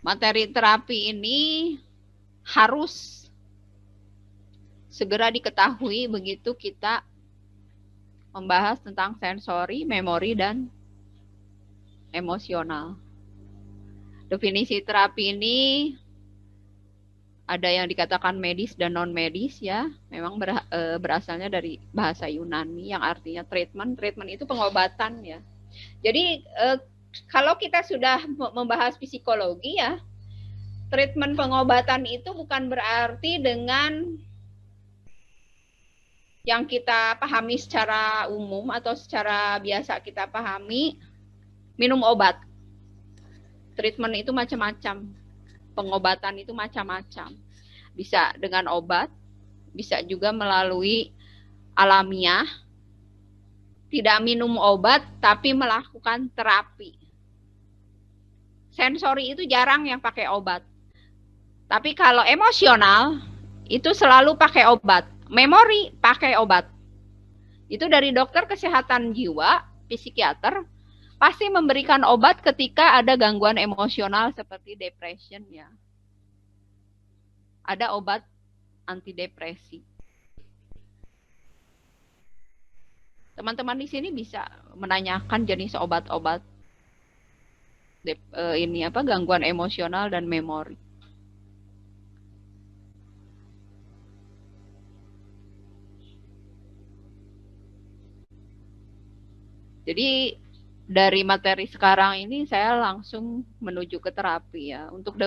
Materi terapi ini harus segera diketahui begitu kita membahas tentang sensori, memori, dan emosional. Definisi terapi ini ada yang dikatakan medis dan non-medis ya. Memang berasalnya dari bahasa Yunani yang artinya treatment. Treatment itu pengobatan ya. Jadi kalau kita sudah membahas psikologi ya, treatment pengobatan itu bukan berarti dengan yang kita pahami secara umum atau secara biasa kita pahami minum obat. Treatment itu macam-macam, pengobatan itu macam-macam. Bisa dengan obat, bisa juga melalui alamiah, tidak minum obat tapi melakukan terapi. Sensori itu jarang yang pakai obat. Tapi kalau emosional, itu selalu pakai obat. Memori pakai obat. Itu dari dokter kesehatan jiwa, psikiater, pasti memberikan obat ketika ada gangguan emosional seperti depression ya. Ada obat antidepresi. Teman-teman di sini bisa menanyakan jenis obat-obat ini apa, gangguan emosional dan memori. Jadi dari materi sekarang ini saya langsung menuju ke terapi ya. Untuk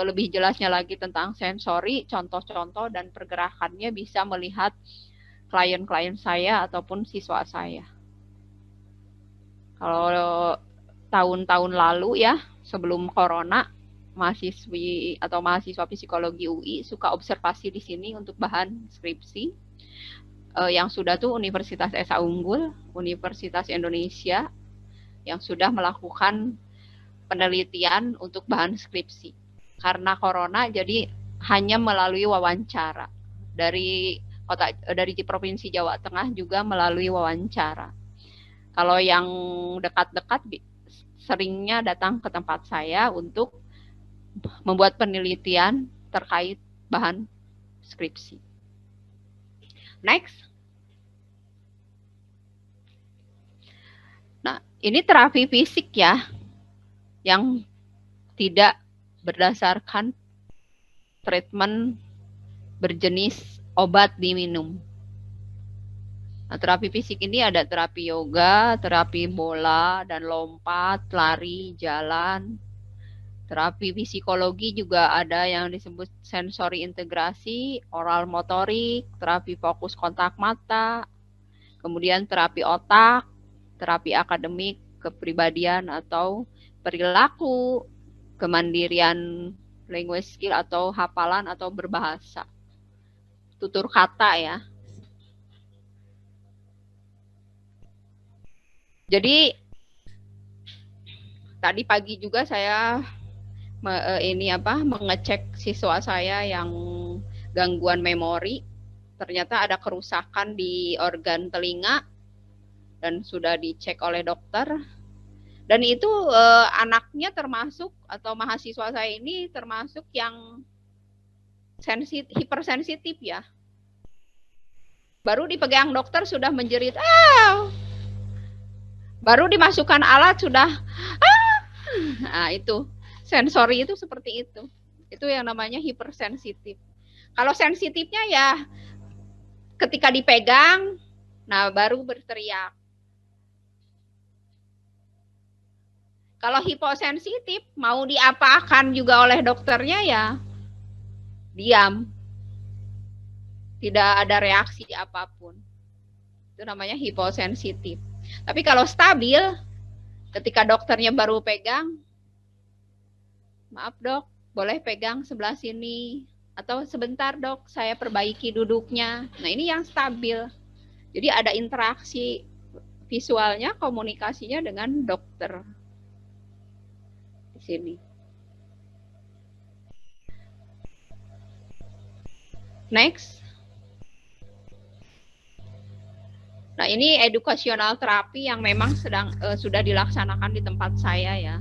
lebih jelasnya lagi tentang sensori, contoh-contoh dan pergerakannya bisa melihat klien-klien saya ataupun siswa saya. Kalau tahun-tahun lalu ya, sebelum corona, mahasiswi atau mahasiswa psikologi UI suka observasi di sini untuk bahan skripsi. Yang sudah tuh Universitas Esa Unggul, Universitas Indonesia, yang sudah melakukan penelitian untuk bahan skripsi. Karena corona, jadi hanya melalui wawancara. Dari Provinsi Jawa Tengah juga melalui wawancara. Kalau yang dekat-dekat seringnya datang ke tempat saya untuk membuat penelitian terkait bahan skripsi. Next. Nah, ini terapi fisik ya, yang tidak berdasarkan treatment berjenis obat diminum. Nah, terapi fisik ini ada terapi yoga, terapi bola dan lompat, lari, jalan. Terapi psikologi juga ada yang disebut sensori integrasi, oral motorik, terapi fokus kontak mata, kemudian terapi otak, terapi akademik, kepribadian atau perilaku, kemandirian language skill atau hafalan atau berbahasa, tutur kata ya. Jadi tadi pagi juga saya mengecek siswa saya yang gangguan memori. Ternyata ada kerusakan di organ telinga dan sudah dicek oleh dokter. Dan itu anaknya termasuk, atau mahasiswa saya ini termasuk yang hipersensitif ya. Baru dipegang dokter sudah menjerit, baru dimasukkan alat sudah, Nah itu, sensori itu seperti itu. Itu yang namanya hipersensitif. Kalau sensitifnya ya ketika dipegang, nah baru berteriak. Kalau hiposensitif, mau diapakan juga oleh dokternya ya diam. Tidak ada reaksi apapun. Itu namanya hiposensitif. Tapi kalau stabil, ketika dokternya baru pegang, maaf dok, boleh pegang sebelah sini. Atau sebentar dok, saya perbaiki duduknya. Nah ini yang stabil. Jadi ada interaksi visualnya, komunikasinya dengan dokter. Di sini. Next. Nah, ini educational terapi yang memang sudah dilaksanakan di tempat saya ya.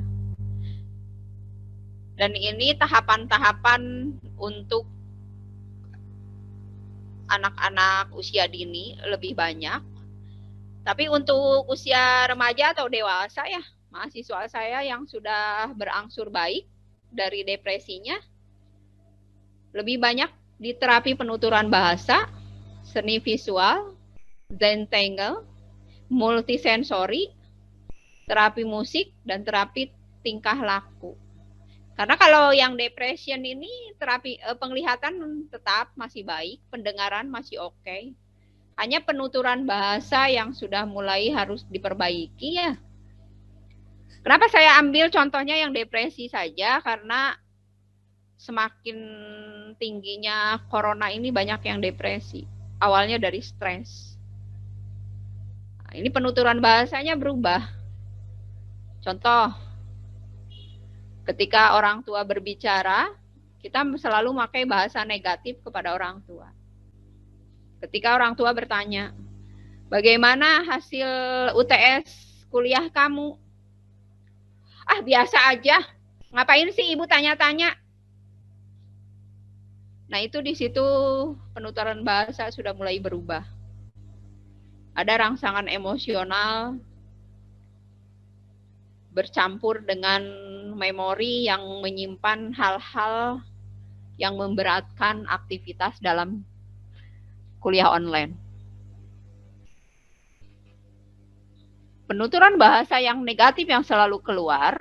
Dan ini tahapan-tahapan untuk anak-anak usia dini lebih banyak. Tapi untuk usia remaja atau dewasa ya, mahasiswa saya yang sudah berangsur baik dari depresinya, lebih banyak di terapi penuturan bahasa, seni visual, Zentangle, multisensori, terapi musik, dan terapi tingkah laku. Karena kalau yang depression ini terapi penglihatan tetap masih baik, pendengaran masih oke. Hanya penuturan bahasa yang sudah mulai harus diperbaiki ya. Kenapa saya ambil contohnya yang depresi saja? Karena semakin tingginya corona ini banyak yang depresi. Awalnya dari stres. Ini penuturan bahasanya berubah. Contoh, ketika orang tua berbicara, kita selalu pakai bahasa negatif kepada orang tua. Ketika orang tua bertanya, bagaimana hasil UTS kuliah kamu? Ah, biasa aja. Ngapain sih ibu tanya-tanya? Nah, itu di situ penuturan bahasa sudah mulai berubah. Ada rangsangan emosional bercampur dengan memori yang menyimpan hal-hal yang memberatkan aktivitas dalam kuliah online. Penuturan bahasa yang negatif yang selalu keluar,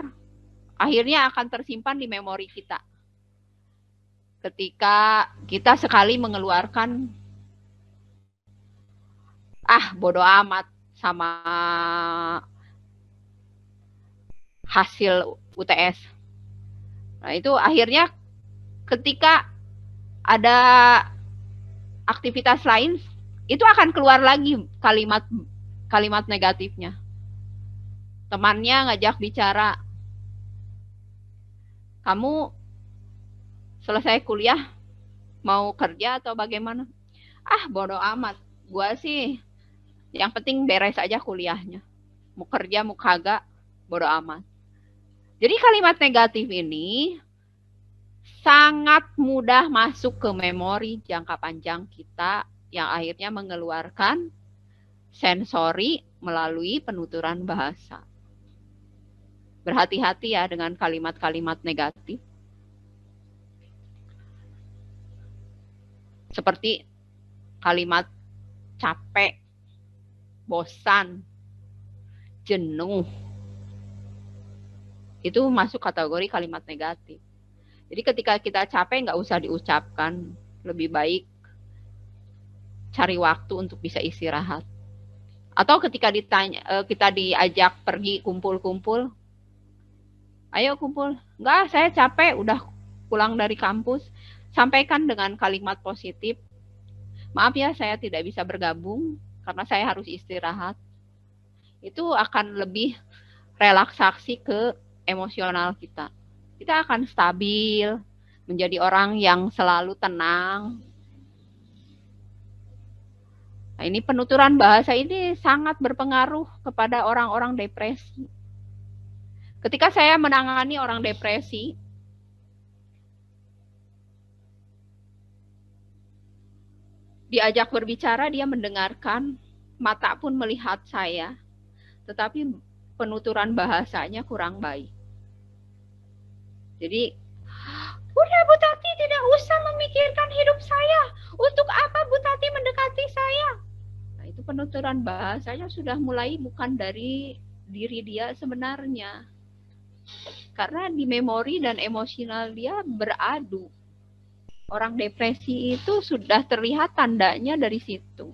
akhirnya akan tersimpan di memori kita. Ketika kita sekali mengeluarkan bodo amat sama hasil UTS. Nah, itu akhirnya ketika ada aktivitas lain, itu akan keluar lagi kalimat negatifnya. Temannya ngajak bicara, kamu selesai kuliah mau kerja atau bagaimana? Bodo amat. Gua sih yang penting beres aja kuliahnya. Mau kerja, mau kagak, bodo amat. Jadi kalimat negatif ini sangat mudah masuk ke memori jangka panjang kita yang akhirnya mengeluarkan sensori melalui penuturan bahasa. Berhati-hati ya dengan kalimat-kalimat negatif. Seperti kalimat capek, bosan, jenuh. Itu masuk kategori kalimat negatif. Jadi ketika kita capek nggak usah diucapkan. Lebih baik cari waktu untuk bisa istirahat. Atau ketika kita diajak pergi kumpul-kumpul, ayo kumpul. Enggak, saya capek, udah pulang dari kampus. Sampaikan dengan kalimat positif. Maaf ya, saya tidak bisa bergabung karena saya harus istirahat. Itu akan lebih relaksasi ke emosional kita. Kita akan stabil, menjadi orang yang selalu tenang. Nah, ini penuturan bahasa ini sangat berpengaruh kepada orang-orang depresi. Ketika saya menangani orang depresi, diajak berbicara, dia mendengarkan, mata pun melihat saya, tetapi penuturan bahasanya kurang baik. Jadi Udah Bu Tati tidak usah memikirkan hidup saya. Untuk apa Bu Tati mendekati saya? Nah, itu penuturan bahasanya sudah mulai bukan dari diri dia sebenarnya. Karena di memori dan emosional dia beradu. Orang depresi itu sudah terlihat tandanya dari situ.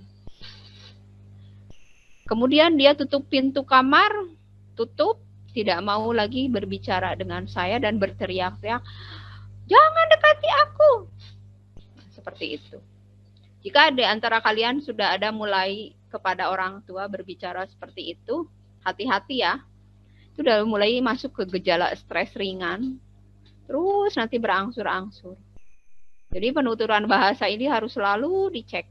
Kemudian dia tutup pintu kamar, tutup, tidak mau lagi berbicara dengan saya dan berteriak-teriak, jangan dekati aku. Seperti itu. Jika di antara kalian sudah ada mulai kepada orang tua berbicara seperti itu, hati-hati ya. Itu udah mulai masuk ke gejala stres ringan, terus nanti berangsur-angsur. Jadi penuturan bahasa ini harus selalu dicek.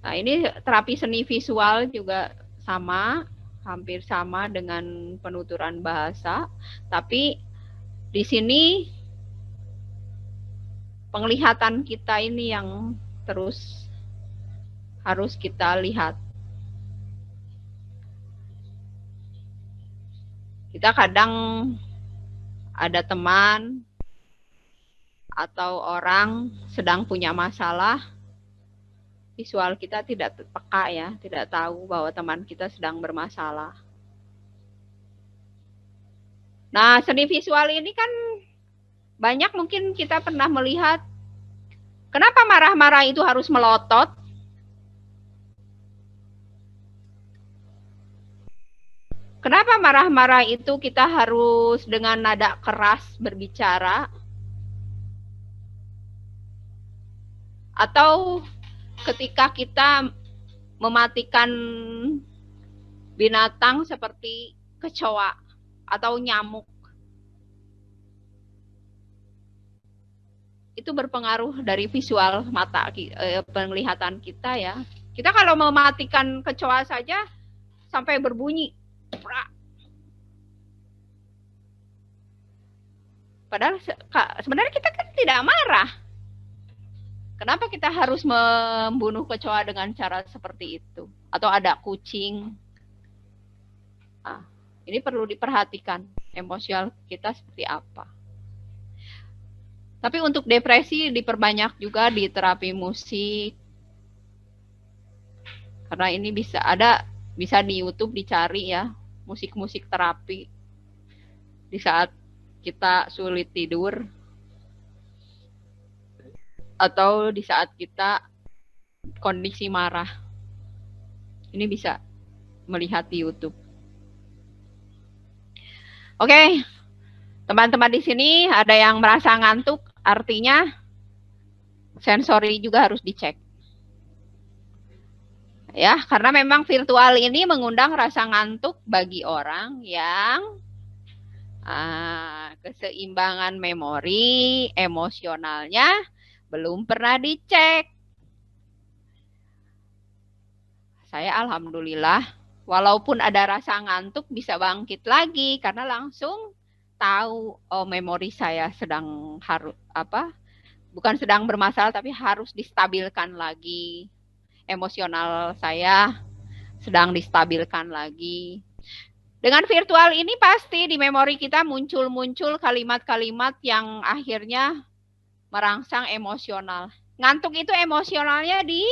Nah, ini terapi seni visual juga sama, hampir sama dengan penuturan bahasa, tapi di sini penglihatan kita ini yang terus harus kita lihat. Kita kadang ada teman atau orang sedang punya masalah, visual kita tidak peka ya, tidak tahu bahwa teman kita sedang bermasalah. Nah, seni visual ini kan banyak mungkin kita pernah melihat, kenapa marah-marah itu harus melotot? Kenapa marah-marah itu kita harus dengan nada keras berbicara? Atau ketika kita mematikan binatang seperti kecoa atau nyamuk, itu berpengaruh dari visual mata, penglihatan kita ya. Kita kalau mematikan kecoa saja sampai berbunyi, padahal sebenarnya kita kan tidak marah. Kenapa kita harus membunuh kecoa dengan cara seperti itu? Atau ada kucing? Nah, ini perlu diperhatikan emosional kita seperti apa. Tapi untuk depresi diperbanyak juga di terapi musik. Karena ini bisa di YouTube dicari ya, musik-musik terapi. Di saat kita sulit tidur, atau di saat kita kondisi marah. Ini bisa melihat di YouTube. Oke, teman-teman di sini ada yang merasa ngantuk, artinya sensori juga harus dicek. Ya, karena memang virtual ini mengundang rasa ngantuk bagi orang yang keseimbangan memori, emosionalnya belum pernah dicek. Saya alhamdulillah, walaupun ada rasa ngantuk bisa bangkit lagi karena langsung tahu memori saya sedang bukan sedang bermasalah tapi harus distabilkan lagi. Emosional saya sedang distabilkan lagi. Dengan virtual ini pasti di memori kita muncul kalimat-kalimat yang akhirnya merangsang emosional. Ngantuk itu emosionalnya di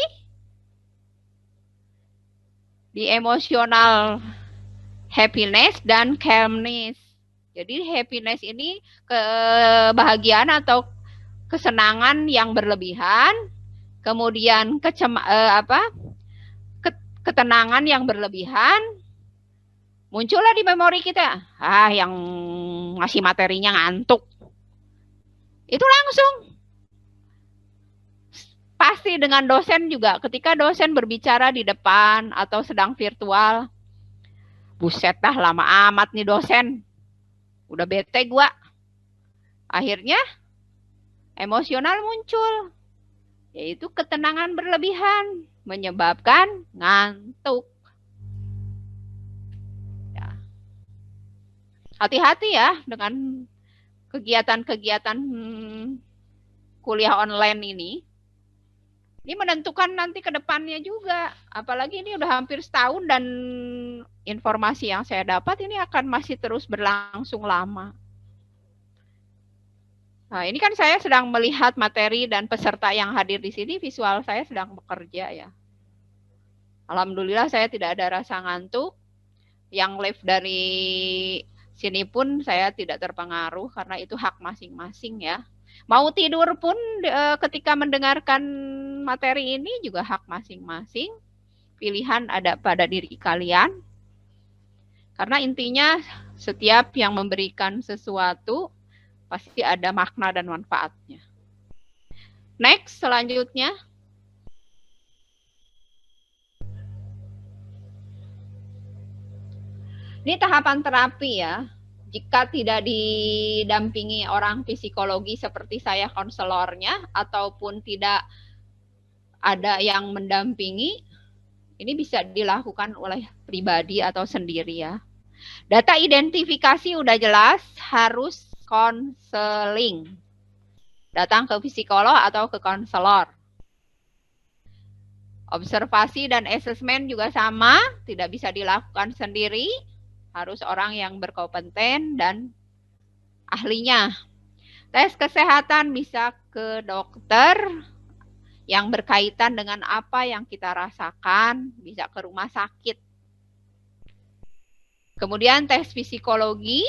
emosional happiness dan calmness. Jadi happiness ini kebahagiaan atau kesenangan yang berlebihan, kemudian ketenangan yang berlebihan muncullah di memori kita. Yang ngasih materinya ngantuk. Itu langsung. Pasti dengan dosen juga, ketika dosen berbicara di depan atau sedang virtual, buset dah lama amat nih dosen, udah bete gua. Akhirnya emosional muncul, yaitu ketenangan berlebihan, menyebabkan ngantuk. Ya. Hati-hati ya dengan kegiatan-kegiatan kuliah online ini. Ini menentukan nanti ke depannya juga. Apalagi ini udah hampir setahun dan informasi yang saya dapat ini akan masih terus berlangsung lama. Nah, ini kan saya sedang melihat materi dan peserta yang hadir di sini, visual saya sedang bekerja ya. Alhamdulillah saya tidak ada rasa ngantuk. Yang live dari sini pun saya tidak terpengaruh karena itu hak masing-masing ya. Mau tidur pun ketika mendengarkan materi ini juga hak masing-masing. Pilihan ada pada diri kalian. Karena intinya setiap yang memberikan sesuatu pasti ada makna dan manfaatnya. Next, selanjutnya. Ini tahapan terapi ya. Jika tidak didampingi orang psikologi seperti saya konselornya, ataupun tidak ada yang mendampingi, ini bisa dilakukan oleh pribadi atau sendiri ya. Data identifikasi udah jelas, harus konseling. Datang ke psikolog atau ke konselor. Observasi dan asesmen juga sama, tidak bisa dilakukan sendiri, harus orang yang berkompeten dan ahlinya. Tes kesehatan bisa ke dokter yang berkaitan dengan apa yang kita rasakan, bisa ke rumah sakit. Kemudian tes psikologi.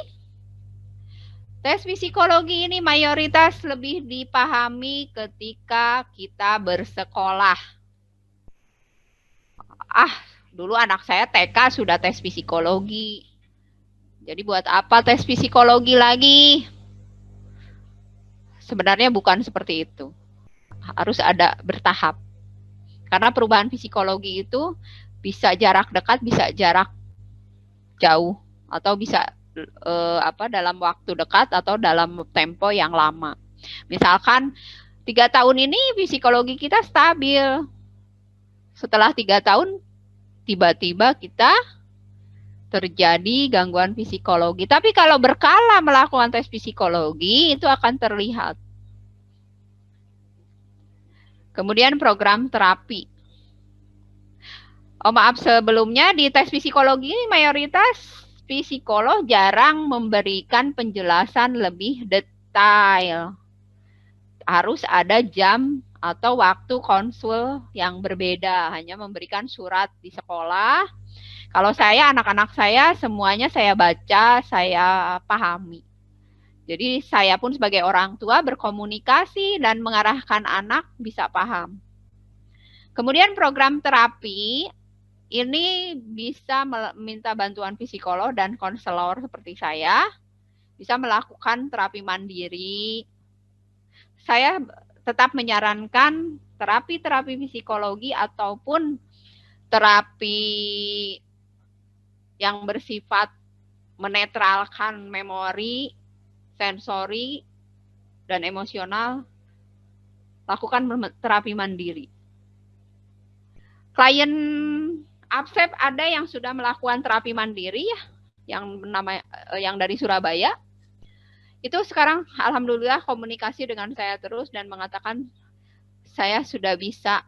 Tes psikologi ini mayoritas lebih dipahami ketika kita bersekolah. Dulu anak saya TK sudah tes psikologi. Jadi buat apa tes psikologi lagi? Sebenarnya bukan seperti itu. Harus ada bertahap. Karena perubahan psikologi itu bisa jarak dekat, bisa jarak jauh, atau bisa dalam waktu dekat atau dalam tempo yang lama. Misalkan 3 tahun ini psikologi kita stabil. Setelah 3 tahun tiba-tiba kita terjadi gangguan psikologi. Tapi kalau berkala melakukan tes psikologi itu akan terlihat. Kemudian program terapi. Oh maaf, sebelumnya di tes psikologi mayoritas psikolog jarang memberikan penjelasan lebih detail. Harus ada jam atau waktu konsul yang berbeda, hanya memberikan surat di sekolah. Kalau saya, anak-anak saya semuanya saya baca, saya pahami. Jadi saya pun sebagai orang tua berkomunikasi dan mengarahkan anak bisa paham. Kemudian program terapi ini bisa meminta bantuan psikolog dan konselor seperti saya, bisa melakukan terapi mandiri. Saya tetap menyarankan terapi-terapi psikologi ataupun terapi yang bersifat menetralkan memori, sensori, dan emosional, lakukan terapi mandiri. Klien APSEP ada yang sudah melakukan terapi mandiri ya, yang dari Surabaya. Itu sekarang alhamdulillah komunikasi dengan saya terus dan mengatakan saya sudah bisa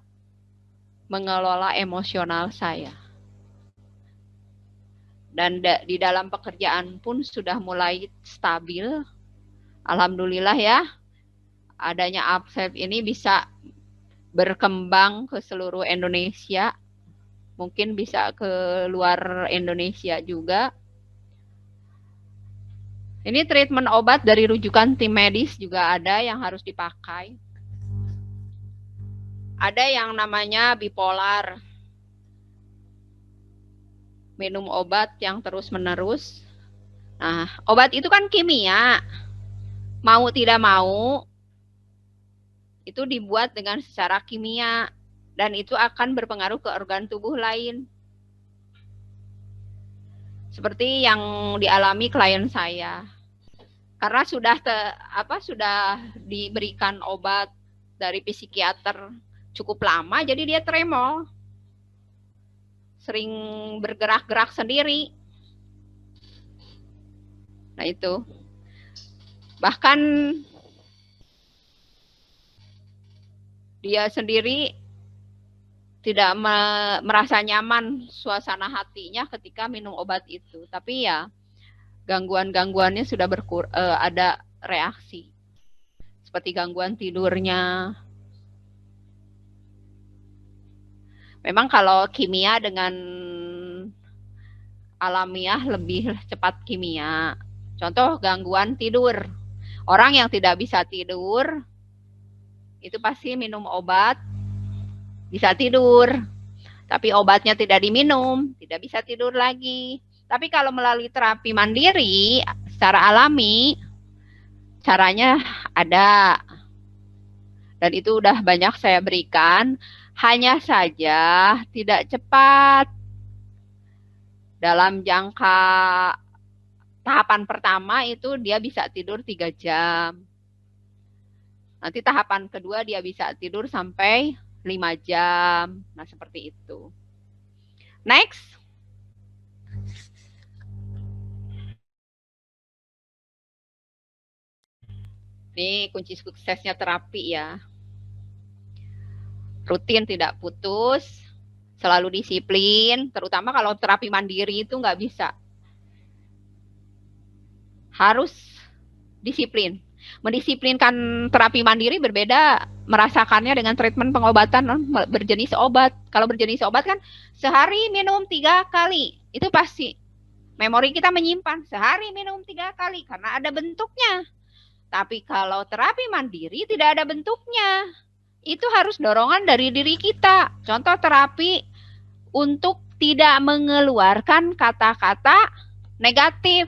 mengelola emosional saya. Dan di dalam pekerjaan pun sudah mulai stabil. Alhamdulillah ya, adanya APSEP ini bisa berkembang ke seluruh Indonesia. Mungkin bisa ke luar Indonesia juga. Ini treatment obat dari rujukan tim medis juga ada yang harus dipakai. Ada yang namanya bipolar. Minum obat yang terus-menerus. Nah, obat itu kan kimia. Mau tidak mau, itu dibuat dengan secara kimia. Dan itu akan berpengaruh ke organ tubuh lain. Seperti yang dialami klien saya. Karena sudah diberikan obat dari psikiater cukup lama, jadi dia tremor. Sering bergerak-gerak sendiri. Nah itu. Bahkan dia sendiri tidak merasa nyaman suasana hatinya ketika minum obat itu. Tapi ya gangguan-gangguannya sudah ada reaksi. seperti gangguan tidurnya. Memang kalau kimia dengan alamiah lebih cepat kimia. Contoh gangguan tidur. Orang yang tidak bisa tidur itu pasti minum obat bisa tidur. Tapi obatnya tidak diminum, tidak bisa tidur lagi. Tapi kalau melalui terapi mandiri secara alami, caranya ada. Dan itu udah banyak saya berikan, hanya saja tidak cepat. Dalam jangka tahapan pertama itu dia bisa tidur 3 jam. Nanti tahapan kedua dia bisa tidur sampai 5 jam. Nah, seperti itu. Next. Ini kunci suksesnya terapi ya. Rutin tidak putus, selalu disiplin, terutama kalau terapi mandiri itu nggak bisa. Harus disiplin. Mendisiplinkan terapi mandiri berbeda merasakannya dengan treatment pengobatan berjenis obat. Kalau berjenis obat kan sehari minum 3 kali. Itu pasti memori kita menyimpan sehari minum 3 kali karena ada bentuknya. Tapi kalau terapi mandiri tidak ada bentuknya. Itu harus dorongan dari diri kita. Contoh terapi untuk tidak mengeluarkan kata-kata negatif.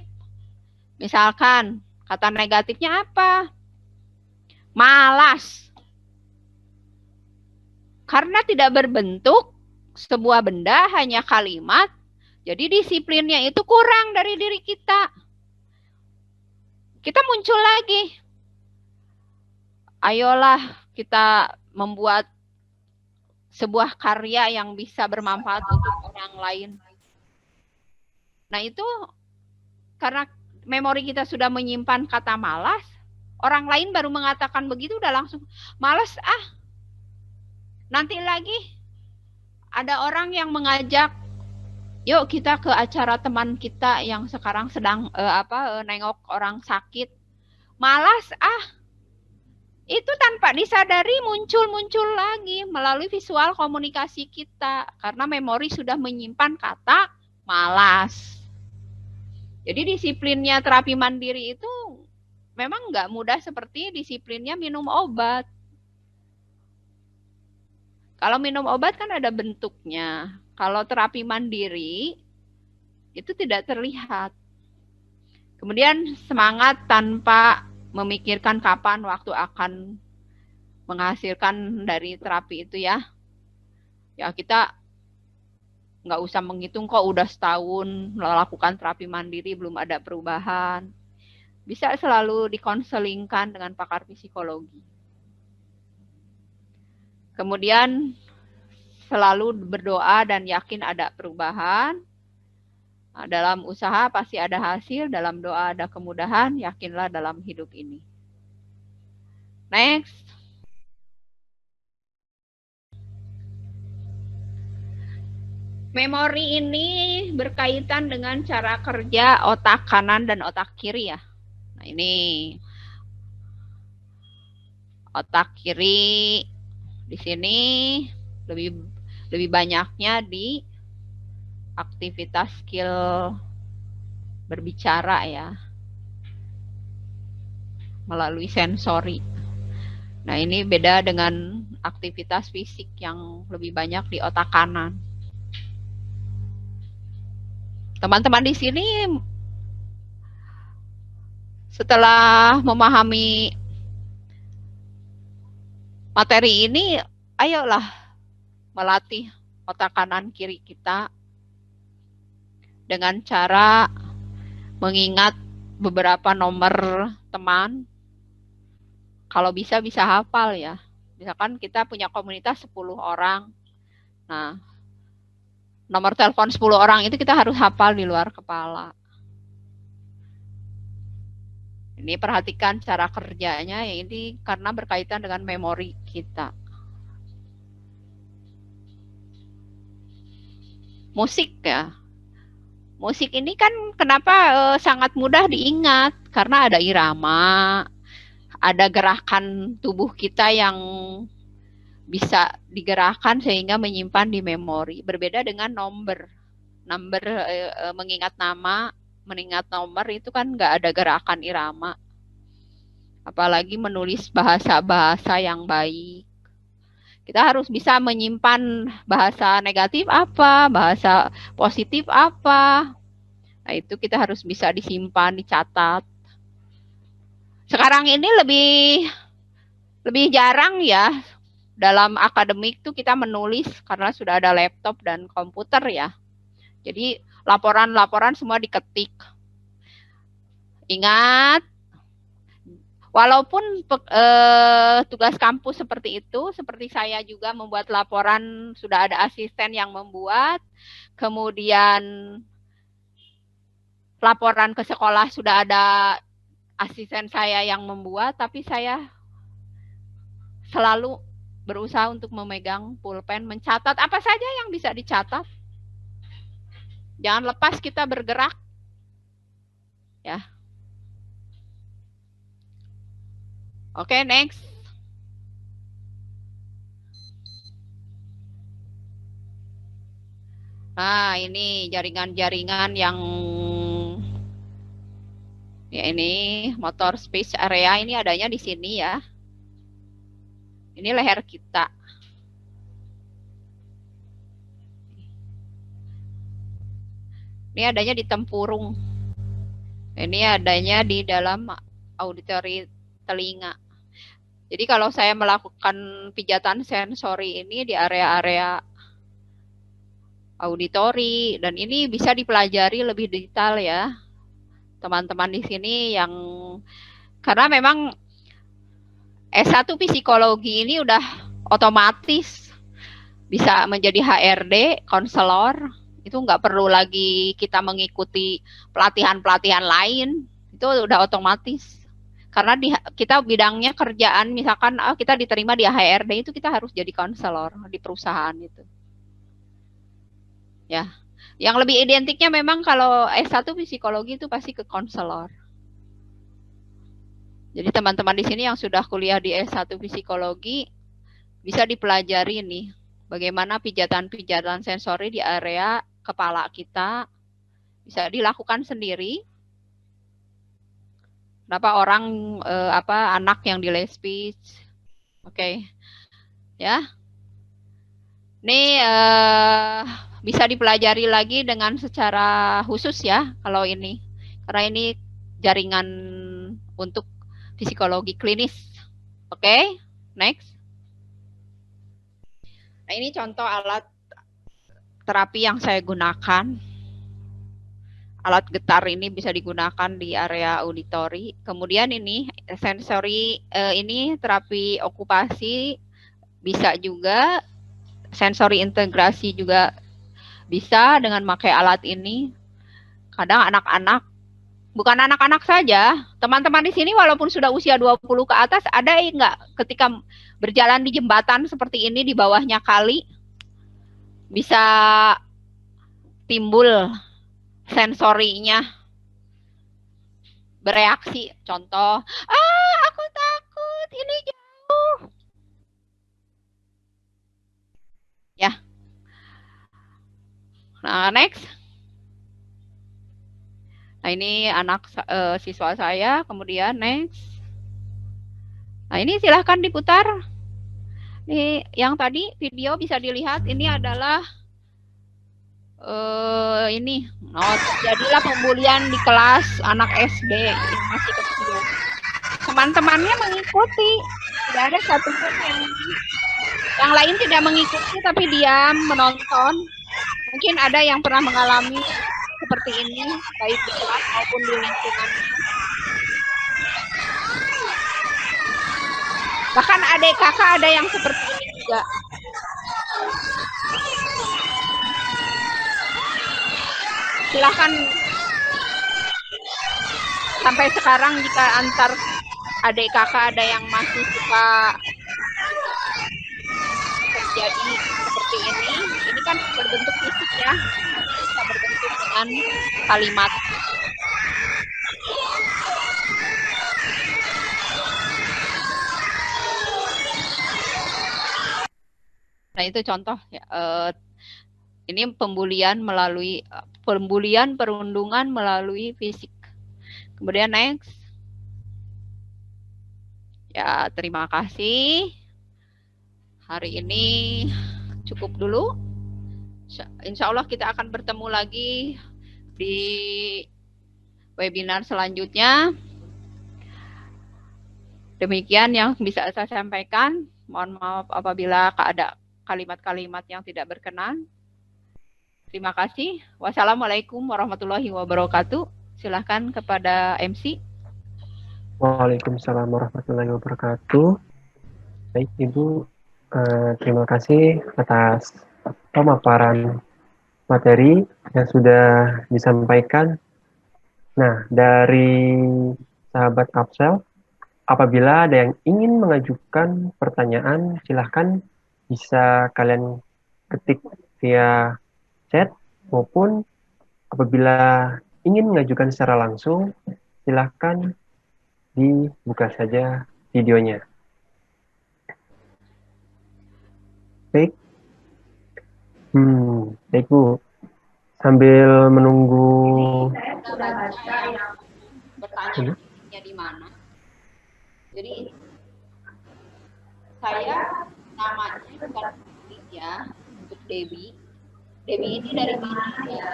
Misalkan kata negatifnya apa? Malas. Karena tidak berbentuk sebuah benda hanya kalimat, jadi disiplinnya itu kurang dari diri kita. Kita muncul lagi. Ayolah kita membuat sebuah karya yang bisa bermanfaat untuk orang lain. Nah itu karena memori kita sudah menyimpan kata malas, orang lain baru mengatakan begitu udah langsung malas ah. Nanti lagi ada orang yang mengajak, yuk kita ke acara teman kita yang sekarang sedang nengok orang sakit. Malas ah. Itu tanpa disadari muncul lagi melalui visual komunikasi kita karena memori sudah menyimpan kata malas. Jadi disiplinnya terapi mandiri itu memang nggak mudah seperti disiplinnya minum obat. Kalau minum obat kan ada bentuknya. Kalau terapi mandiri itu tidak terlihat. Kemudian semangat tanpa memikirkan kapan waktu akan menghasilkan dari terapi itu ya. Ya kita nggak usah menghitung kok udah setahun melakukan terapi mandiri belum ada perubahan. Bisa selalu dikonselingkan dengan pakar psikologi. Kemudian selalu berdoa dan yakin ada perubahan. Nah, dalam usaha pasti ada hasil, dalam doa ada kemudahan, yakinlah dalam hidup ini. Next. Memori ini berkaitan dengan cara kerja otak kanan dan otak kiri ya. Nah ini otak kiri di sini lebih banyaknya di aktivitas skill berbicara ya, melalui sensori. Nah ini beda dengan aktivitas fisik yang lebih banyak di otak kanan. Teman-teman di sini setelah memahami materi ini, ayolah melatih otak kanan kiri kita dengan cara mengingat beberapa nomor teman. Kalau bisa hafal ya. Misalkan kita punya komunitas 10 orang. Nah, nomor telepon 10 orang itu kita harus hafal di luar kepala. Ini perhatikan cara kerjanya, ya ini karena berkaitan dengan memori kita. Musik ya. Musik ini kan kenapa sangat mudah diingat? Karena ada irama, ada gerakan tubuh kita yang bisa digerakkan sehingga menyimpan di memori. Berbeda dengan number. Mengingat nama, mengingat nomor itu kan nggak ada gerakan irama. Apalagi menulis bahasa-bahasa yang baik. Kita harus bisa menyimpan bahasa negatif apa, bahasa positif apa. Nah, itu kita harus bisa disimpan, dicatat. Sekarang ini lebih jarang ya dalam akademik tuh kita menulis karena sudah ada laptop dan komputer ya. Jadi laporan-laporan semua diketik. Ingat, walaupun tugas kampus seperti itu, seperti saya juga membuat laporan, sudah ada asisten yang membuat, kemudian laporan ke sekolah sudah ada asisten saya yang membuat, tapi saya selalu berusaha untuk memegang pulpen, mencatat apa saja yang bisa dicatat. Jangan lepas kita bergerak. Ya. Oke, next. Nah, ini jaringan-jaringan yang ya ini motor space area ini adanya di sini ya. Ini leher kita. Ini adanya di tempurung. Ini adanya di dalam auditori telinga. Jadi kalau saya melakukan pijatan sensori ini di area-area auditori, dan ini bisa dipelajari lebih detail ya teman-teman di sini yang karena memang S1 psikologi ini udah otomatis bisa menjadi HRD, konselor. Itu nggak perlu lagi kita mengikuti pelatihan-pelatihan lain, itu udah otomatis. Karena kita bidangnya kerjaan, misalkan kita diterima di HRD, itu kita harus jadi konselor di perusahaan itu. Ya, yang lebih identiknya memang kalau S1 psikologi itu pasti ke konselor. Jadi teman-teman di sini yang sudah kuliah di S1 psikologi bisa dipelajari nih, bagaimana pijatan-pijatan sensori di area kepala kita bisa dilakukan sendiri. Kenapa orang anak yang di lay speech? Oke. Ya. Ini bisa dipelajari lagi dengan secara khusus ya kalau ini. Karena ini jaringan untuk psikologi klinis. Oke, next. Nah, ini contoh alat terapi yang saya gunakan. Alat getar ini bisa digunakan di area auditori. Kemudian ini sensori, ini terapi okupasi bisa juga. Sensori integrasi juga bisa dengan pakai alat ini. Kadang anak-anak, bukan anak-anak saja, teman-teman di sini walaupun sudah usia 20 ke atas, ada enggak ketika berjalan di jembatan seperti ini di bawahnya kali, bisa timbul sensorinya bereaksi. Contoh, aku takut, ini jauh. Ya. Nah, next. Nah, ini anak siswa saya, kemudian next. Nah, ini silahkan diputar. Ini yang tadi video bisa dilihat, ini adalah ini jadilah pembulian di kelas anak SD yang masih kecil. Teman-temannya mengikuti, tidak ada satupun yang lain tidak mengikuti tapi diam menonton. Mungkin ada yang pernah mengalami seperti ini baik di kelas maupun di lingkungannya. Bahkan adik kakak ada yang seperti ini juga. Silahkan sampai sekarang jika antar adik kakak ada yang masih suka terjadi seperti ini kan berbentuk fisik ya, bisa berbentuk dengan kalimat. Nah, itu contoh ya. Ini pembulian perundungan melalui fisik. Kemudian next. Ya, terima kasih. Hari ini cukup dulu. Insya Allah kita akan bertemu lagi di webinar selanjutnya. Demikian yang bisa saya sampaikan. Mohon maaf apabila ada kalimat-kalimat yang tidak berkenan. Terima kasih. Wassalamualaikum warahmatullahi wabarakatuh. Silahkan kepada MC. Waalaikumsalam warahmatullahi wabarakatuh. Baik, Ibu, terima kasih atas pemaparan materi yang sudah disampaikan. Nah, dari sahabat Kapsel, apabila ada yang ingin mengajukan pertanyaan, silahkan bisa kalian ketik via chat, maupun apabila ingin mengajukan secara langsung, silahkan dibuka saja videonya. Baik. Baik, Bu. Sambil menunggu Pertanyaannya di mana? Jadi saya namanya bukan ya, untuk Debbie. Debbie ini dari mana ya?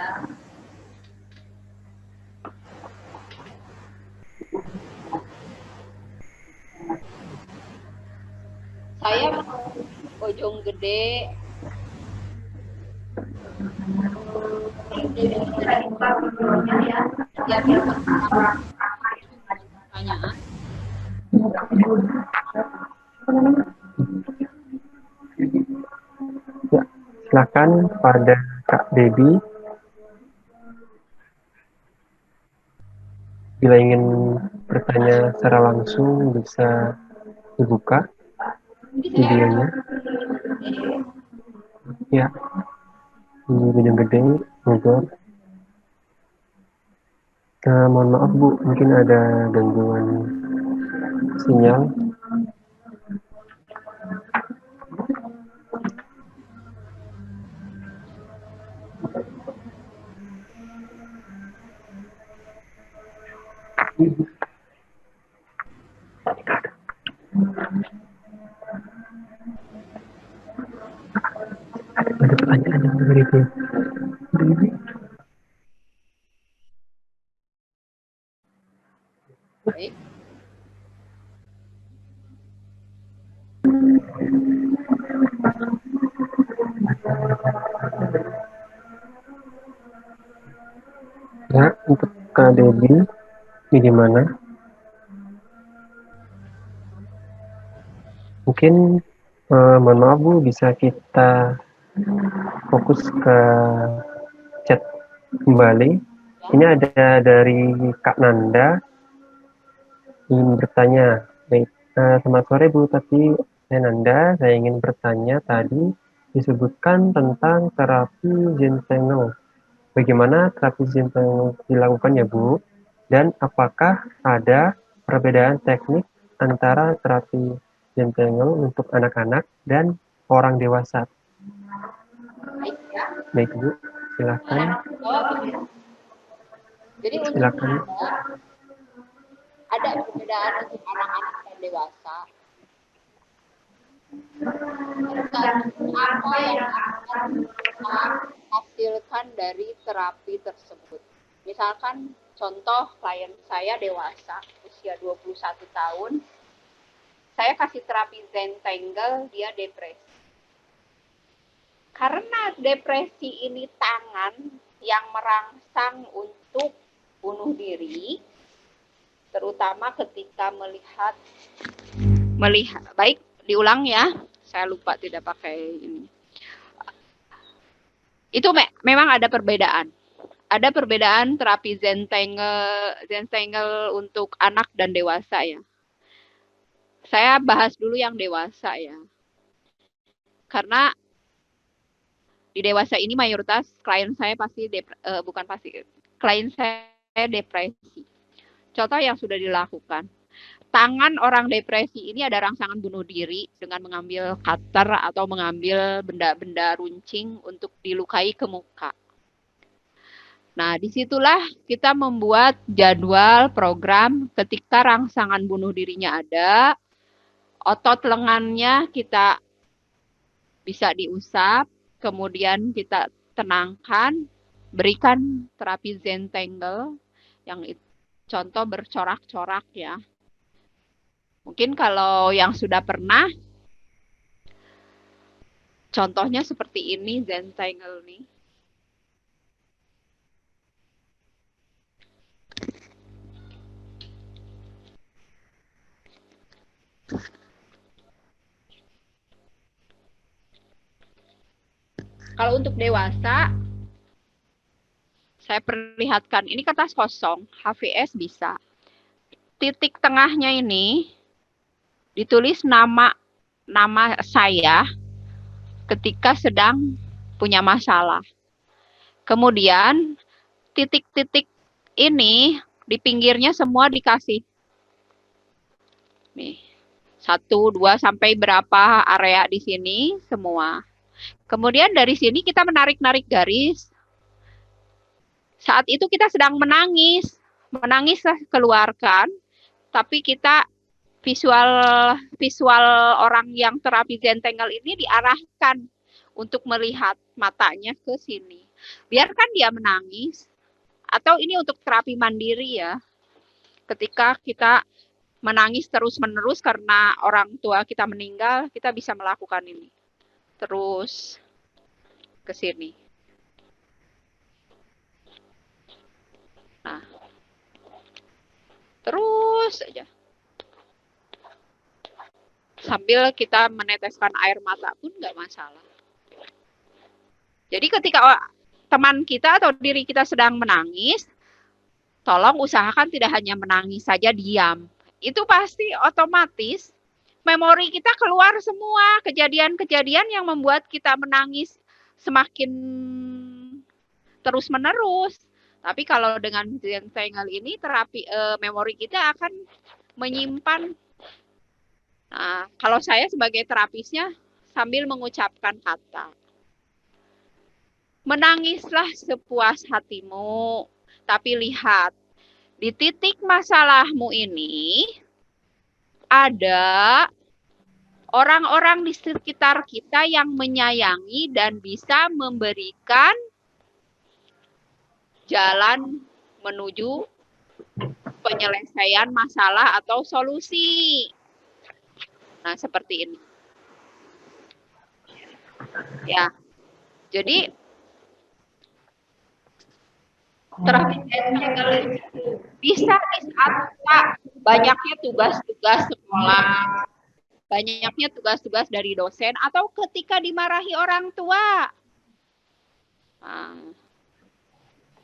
Saya Bojonggede. Pertanyaan. Ya, silakan pada Kak Debbie. Bila ingin bertanya secara langsung bisa dibuka videonya. Ya, di Bojonggede, Bogor. Mohon maaf Bu, mungkin ada gangguan sinyal. Ada pertanyaan yang begitu. Baik. Ya, untuk Kak Debbie, bagaimana? Mungkin mohon maaf Bu, bisa kita fokus ke chat kembali. Ini ada dari Kak Nanda ingin bertanya. Baik, selamat sore Bu, tapi saya Nanda, saya ingin bertanya tadi disebutkan tentang terapi Zentangle. Bagaimana terapi Zentangle dilakukan ya Bu? Dan apakah ada perbedaan teknik antara terapi Zentangle untuk anak-anak dan orang dewasa? Baik Bu, silakan. Jadi Silakan. ada perbedaan untuk anak-anak dan dewasa. Apa yang akan kita hasilkan dari terapi tersebut? Misalkan contoh klien saya dewasa, usia 21 tahun, saya kasih terapi Zentangle, dia depresi. Karena depresi ini tangan yang merangsang untuk bunuh diri, terutama ketika melihat baik diulang ya, saya lupa tidak pakai ini. Itu memang ada perbedaan. Ada perbedaan terapi Zentangle untuk anak dan dewasa ya. Saya bahas dulu yang dewasa ya. Karena di dewasa ini mayoritas klien saya klien saya depresi. Contoh yang sudah dilakukan. tangan orang depresi ini ada rangsangan bunuh diri dengan mengambil cutter atau mengambil benda-benda runcing untuk dilukai ke muka. Nah, disitulah kita membuat jadwal program ketika rangsangan bunuh dirinya ada, otot lengannya kita bisa diusap, kemudian kita tenangkan, berikan terapi Zentangle yang contoh bercorak-corak ya. Mungkin kalau yang sudah pernah, contohnya seperti ini Zentangle nih. Kalau untuk dewasa, saya perlihatkan, ini kertas kosong, HVS bisa. Titik tengahnya ini ditulis nama saya ketika sedang punya masalah. Kemudian titik-titik ini di pinggirnya semua dikasih. Nih, 1, 2 sampai berapa area di sini semua. Kemudian dari sini kita menarik-narik garis. Saat itu kita sedang menangis. Menangislah keluarkan, tapi kita visual orang yang terapi Zentangle ini diarahkan untuk melihat matanya ke sini. Biarkan dia menangis. Atau ini untuk terapi mandiri ya. Ketika kita menangis terus-menerus karena orang tua kita meninggal, kita bisa melakukan ini. Terus ke sini. Nah, terus aja. Sambil kita meneteskan air mata pun nggak masalah. Jadi ketika teman kita atau diri kita sedang menangis, tolong usahakan tidak hanya menangis saja diam. Itu pasti otomatis memori kita keluar semua kejadian-kejadian yang membuat kita menangis semakin terus-menerus. Tapi kalau dengan Zentangle ini terapi memori kita akan menyimpan. Nah, kalau saya sebagai terapisnya sambil mengucapkan kata, menangislah sepuas hatimu, tapi lihat di titik masalahmu ini ada orang-orang di sekitar kita yang menyayangi dan bisa memberikan jalan menuju penyelesaian masalah atau solusi. Nah, seperti ini. Ya. Jadi terapi Zentangle bisa di saat banyaknya tugas-tugas sekolah, banyaknya tugas-tugas dari dosen, atau ketika dimarahi orang tua. Nah,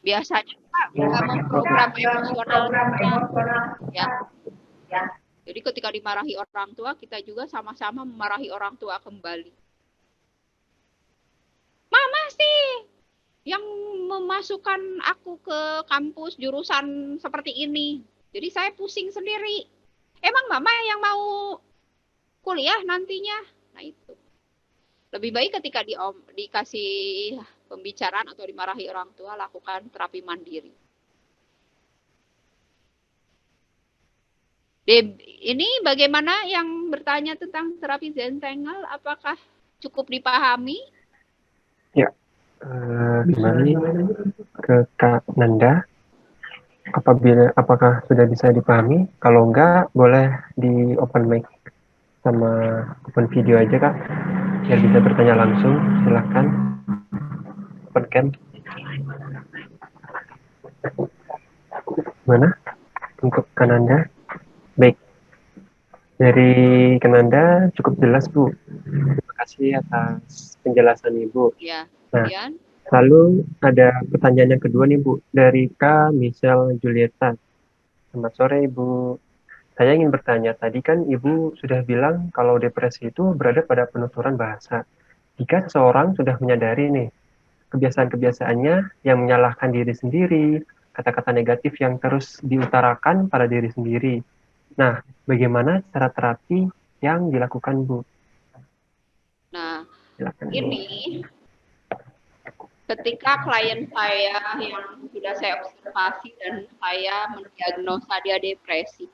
biasanya Pak memprogram emosionalnya. Ya. Jadi ketika dimarahi orang tua, kita juga sama-sama memarahi orang tua kembali. Mama sih yang memasukkan aku ke kampus jurusan seperti ini. Jadi saya pusing sendiri. Emang mama yang mau kuliah nantinya? Nah itu. Lebih baik ketika dikasih pembicaraan atau dimarahi orang tua, lakukan terapi mandiri. Ini bagaimana yang bertanya tentang terapi Zentangle? Apakah cukup dipahami? Ya, kembali ke Kak Nanda. Apakah sudah bisa dipahami? Kalau enggak, boleh di open mic sama open video aja Kak, biar bisa bertanya langsung. Silahkan open cam. Mana untuk Kak Nanda? Baik, dari Kak Nanda cukup jelas Bu. Terima kasih atas penjelasan Ibu. Ya. Nah, lalu ada pertanyaan yang kedua nih Bu, dari Kak Michelle Julieta. Selamat sore Ibu. Saya ingin bertanya, tadi kan Ibu sudah bilang kalau depresi itu berada pada penuturan bahasa. Jika seseorang sudah menyadari nih kebiasaan-kebiasaannya yang menyalahkan diri sendiri, kata-kata negatif yang terus diutarakan pada diri sendiri, Nah, bagaimana cara terapi yang dilakukan, Bu? Nah, Silakan, Bu. ini ketika klien saya yang sudah saya observasi dan saya mendiagnosa dia depresi,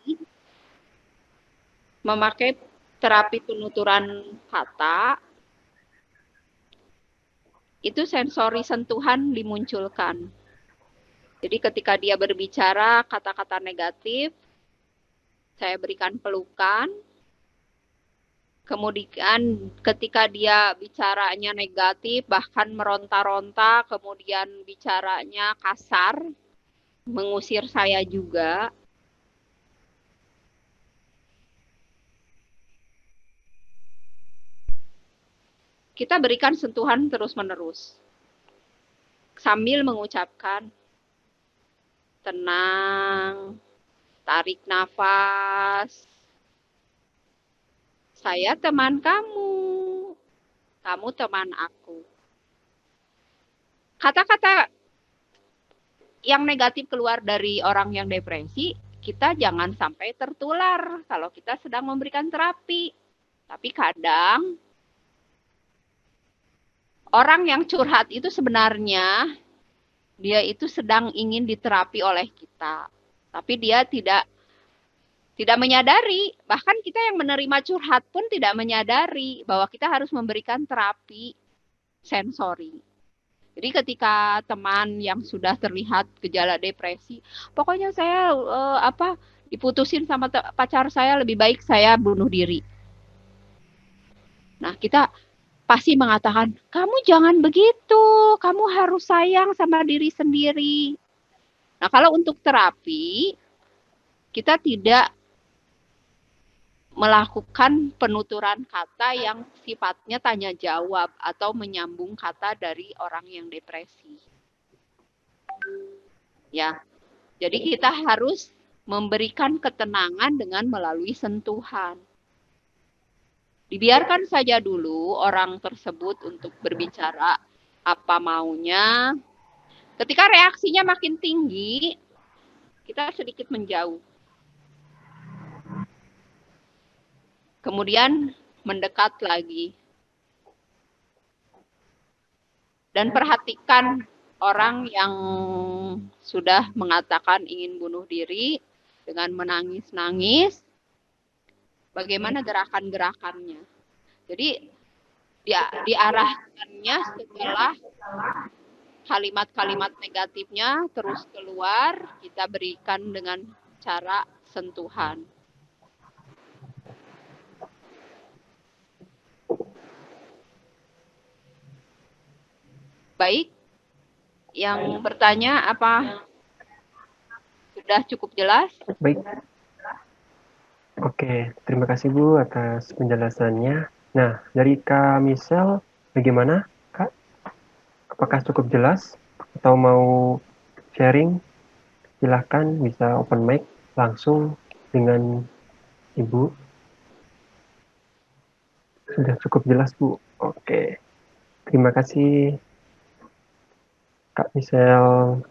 memakai terapi penuturan kata, itu sensori sentuhan dimunculkan. Jadi ketika dia berbicara kata-kata negatif, saya berikan pelukan. Kemudian ketika dia bicaranya negatif, bahkan meronta-ronta, kemudian bicaranya kasar, mengusir saya juga. Kita berikan sentuhan terus-menerus. Sambil mengucapkan, tenang, tarik nafas, saya teman kamu, kamu teman aku. Kata-kata yang negatif keluar dari orang yang depresi, kita jangan sampai tertular kalau kita sedang memberikan terapi. Tapi kadang orang yang curhat itu sebenarnya dia itu sedang ingin diterapi oleh kita. Tapi dia tidak menyadari, bahkan kita yang menerima curhat pun tidak menyadari bahwa kita harus memberikan terapi sensori. Jadi ketika teman yang sudah terlihat gejala depresi, pokoknya saya diputusin sama pacar saya, lebih baik saya bunuh diri. Nah, kita pasti mengatakan, kamu jangan begitu, kamu harus sayang sama diri sendiri. Nah, kalau untuk terapi, kita tidak melakukan penuturan kata yang sifatnya tanya jawab atau menyambung kata dari orang yang depresi. Ya. Jadi kita harus memberikan ketenangan dengan melalui sentuhan. Dibiarkan saja dulu orang tersebut untuk berbicara apa maunya. Ketika reaksinya makin tinggi, kita sedikit menjauh. Kemudian mendekat lagi. Dan perhatikan orang yang sudah mengatakan ingin bunuh diri dengan menangis-nangis, bagaimana gerakan-gerakannya. Jadi diarahkannya setelah kalimat-kalimat negatifnya terus keluar, kita berikan dengan cara sentuhan. Baik, yang bertanya apa sudah cukup jelas? Baik. Oke, terima kasih Bu atas penjelasannya. Nah, dari Kak Misel, bagaimana Kak? Apakah cukup jelas? Atau mau sharing? Silahkan bisa open mic langsung dengan Ibu. Sudah cukup jelas Bu. Oke, terima kasih Kak Misel.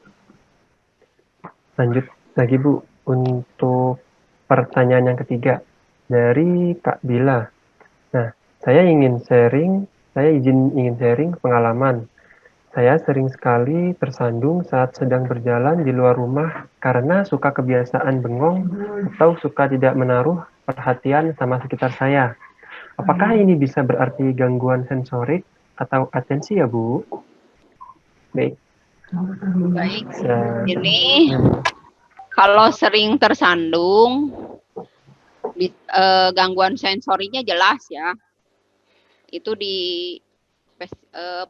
Lanjut lagi Bu, untuk pertanyaan yang ketiga dari Kak Bila. Nah, saya ingin sharing pengalaman. Saya sering sekali tersandung saat sedang berjalan di luar rumah karena suka kebiasaan bengong atau suka tidak menaruh perhatian sama sekitar saya. Apakah ini bisa berarti gangguan sensorik atau atensi ya Bu? Baik. Baik, ini kalau sering tersandung, gangguan sensorinya jelas ya. Itu di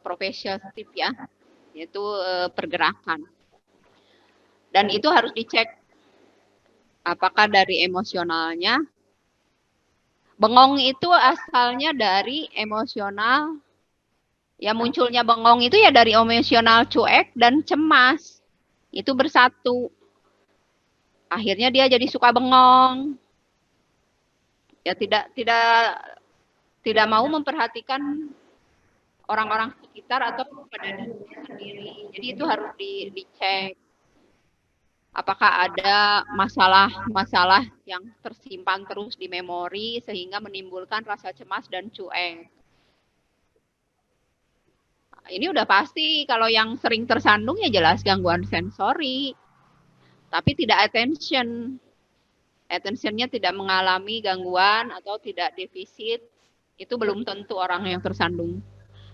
profesional ya, yaitu pergerakan. Dan itu harus dicek apakah dari emosionalnya. Bengong itu asalnya dari emosional. Ya munculnya bengong itu ya dari emosional cuek dan cemas. Itu bersatu. Akhirnya dia jadi suka bengong. Ya tidak mau memperhatikan orang-orang sekitar atau pada dirinya sendiri. Jadi itu harus dicek. Apakah ada masalah-masalah yang tersimpan terus di memori sehingga menimbulkan rasa cemas dan cuek. Ini udah pasti kalau yang sering tersandung ya jelas gangguan sensori, tapi tidak attention. Attentionnya tidak mengalami gangguan atau tidak defisit, itu belum tentu orang yang tersandung.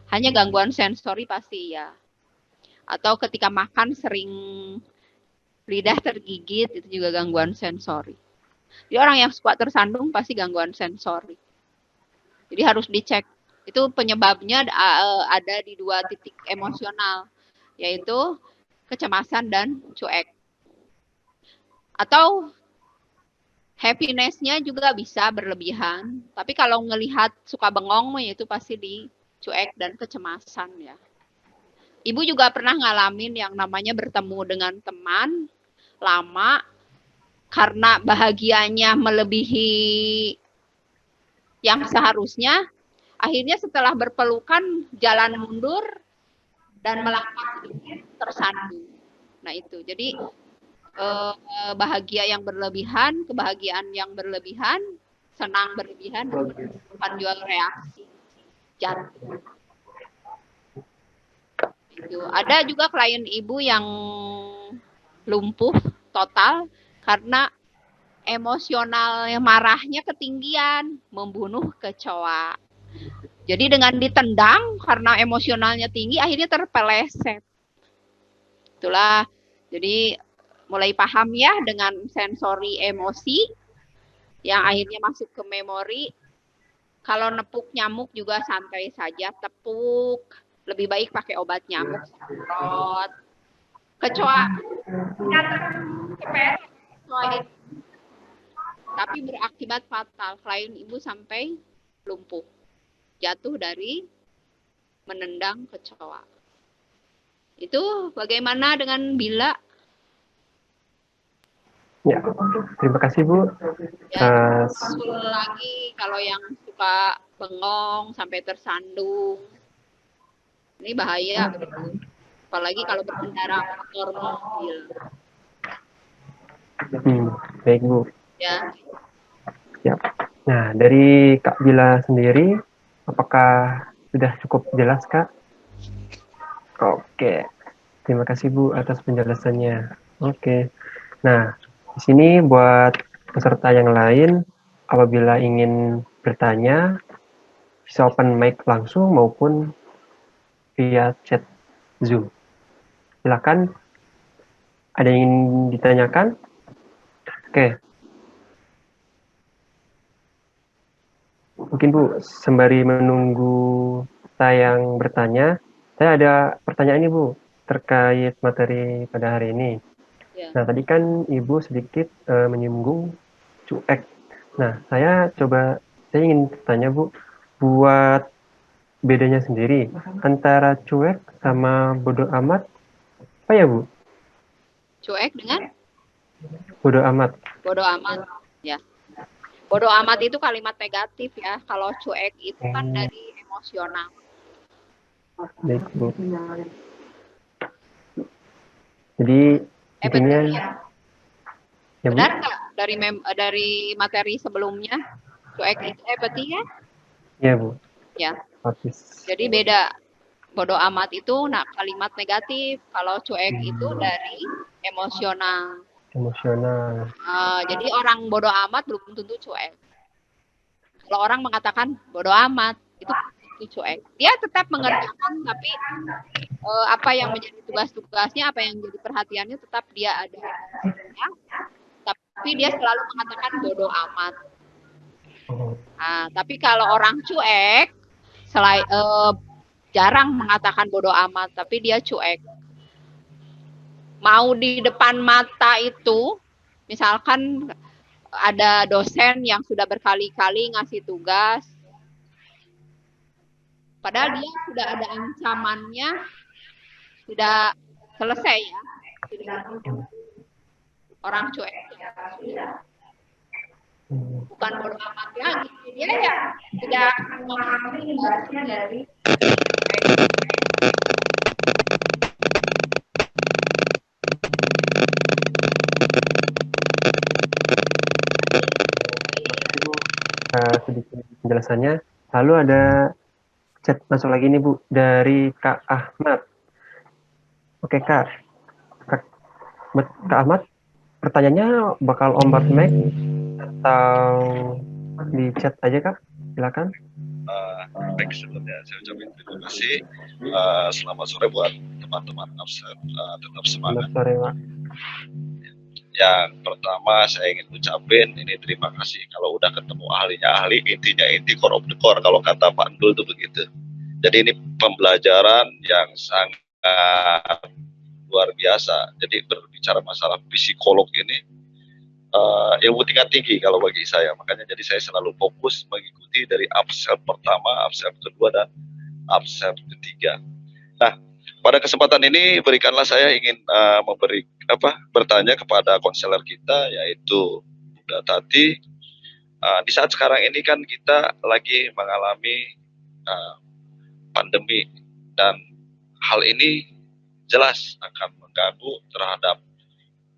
Hanya gangguan sensori pasti ya. Atau ketika makan sering lidah tergigit, itu juga gangguan sensori. Jadi orang yang suka tersandung pasti gangguan sensori. Jadi harus dicek. Itu penyebabnya ada di 2 titik emosional, yaitu kecemasan dan cuek. Atau happiness-nya juga bisa berlebihan. Tapi kalau ngelihat suka bengong, itu pasti di cuek dan kecemasan ya. Ibu juga pernah ngalamin yang namanya bertemu dengan teman lama, karena bahagianya melebihi yang seharusnya, akhirnya setelah berpelukan jalan mundur dan melangkah sedikit tersandung. Nah itu, jadi bahagia yang berlebihan, kebahagiaan yang berlebihan, senang berlebihan, bukan jual reaksi jantung. Itu. Ada juga klien ibu yang lumpuh total karena emosional marahnya ketinggian, membunuh kecoa. Jadi dengan ditendang karena emosionalnya tinggi, akhirnya terpeleset. Itulah, jadi mulai paham ya dengan sensori emosi yang akhirnya masuk ke memori. Kalau nepuk nyamuk juga santai saja, tepuk. Lebih baik pakai obat nyamuk, semprot. Kecoa, tapi berakibat fatal. Klien ibu sampai lumpuh, jatuh dari menendang kecoa. Itu bagaimana dengan Bila? Ya, terima kasih Bu. Ya, lagi kalau yang suka bengong sampai tersandung, ini bahaya. Apalagi kalau berkendara motor, mobil. Baik Bu. Ya. Ya. Nah, dari Kak Bila sendiri, apakah sudah cukup jelas Kak? Oke, terima kasih Bu atas penjelasannya. Oke, nah di sini buat peserta yang lain, apabila ingin bertanya, bisa open mic langsung maupun via chat Zoom. Silakan, ada yang ingin ditanyakan? Oke. Mungkin Bu, sembari menunggu saya yang bertanya, saya ada pertanyaan nih Bu, terkait materi pada hari ini. Ya. Nah, tadi kan Ibu sedikit menyinggung cuek. Nah, saya ingin tanya Bu, buat bedanya sendiri antara cuek sama bodoh amat, apa ya Bu? Cuek dengan? Bodoh amat. Bodoh amat, ya. Bodoh amat itu kalimat negatif ya. Kalau cuek itu kan dari emosional. Baik Bu. Jadi intinya ya, benar nggak dari materi sebelumnya cuek itu empati ya? Iya Bu. Ya. Habis. Jadi beda. Bodoh amat itu kalimat negatif. Kalau cuek itu dari emosional. Emosional. Jadi orang bodoh amat belum tentu cuek. Kalau orang mengatakan bodoh amat itu cuek. Dia tetap mengerjakan, tapi apa yang menjadi tugas-tugasnya, apa yang menjadi perhatiannya tetap dia ada. Ya. Tapi dia selalu mengatakan bodoh amat. Tapi kalau orang cuek, jarang mengatakan bodoh amat, tapi dia cuek. Mau di depan mata itu, misalkan ada dosen yang sudah berkali-kali ngasih tugas, padahal dia sudah ada ancamannya, sudah selesai ya. Orang cuek. Bukan bodoh amat lagi. Dia ya tidak memahami dari penjelasannya. Lalu ada chat masuk lagi nih Bu dari Kak Ahmad. Oke Kak Ahmad, pertanyaannya bakal on mic atau di chat aja Kak? Silakan. Baik, sebelumnya saya ucapin terima kasih. Selamat sore buat teman-teman absen, tetap semangat. Selamat sore Pak. Yang pertama saya ingin ucapin ini terima kasih kalau udah ketemu ahlinya ahli, intinya inti core of the core kalau kata Pak Ndul itu begitu. Jadi ini pembelajaran yang sangat luar biasa. Jadi berbicara masalah psikolog ini ilmu tingkat tinggi kalau bagi saya. Makanya jadi saya selalu fokus mengikuti dari absen pertama, absen kedua dan absen ketiga. Nah, pada kesempatan ini berikanlah saya ingin bertanya kepada konselor kita yaitu Bunda Tati. Di saat sekarang ini kan kita lagi mengalami pandemi dan hal ini jelas akan mengganggu terhadap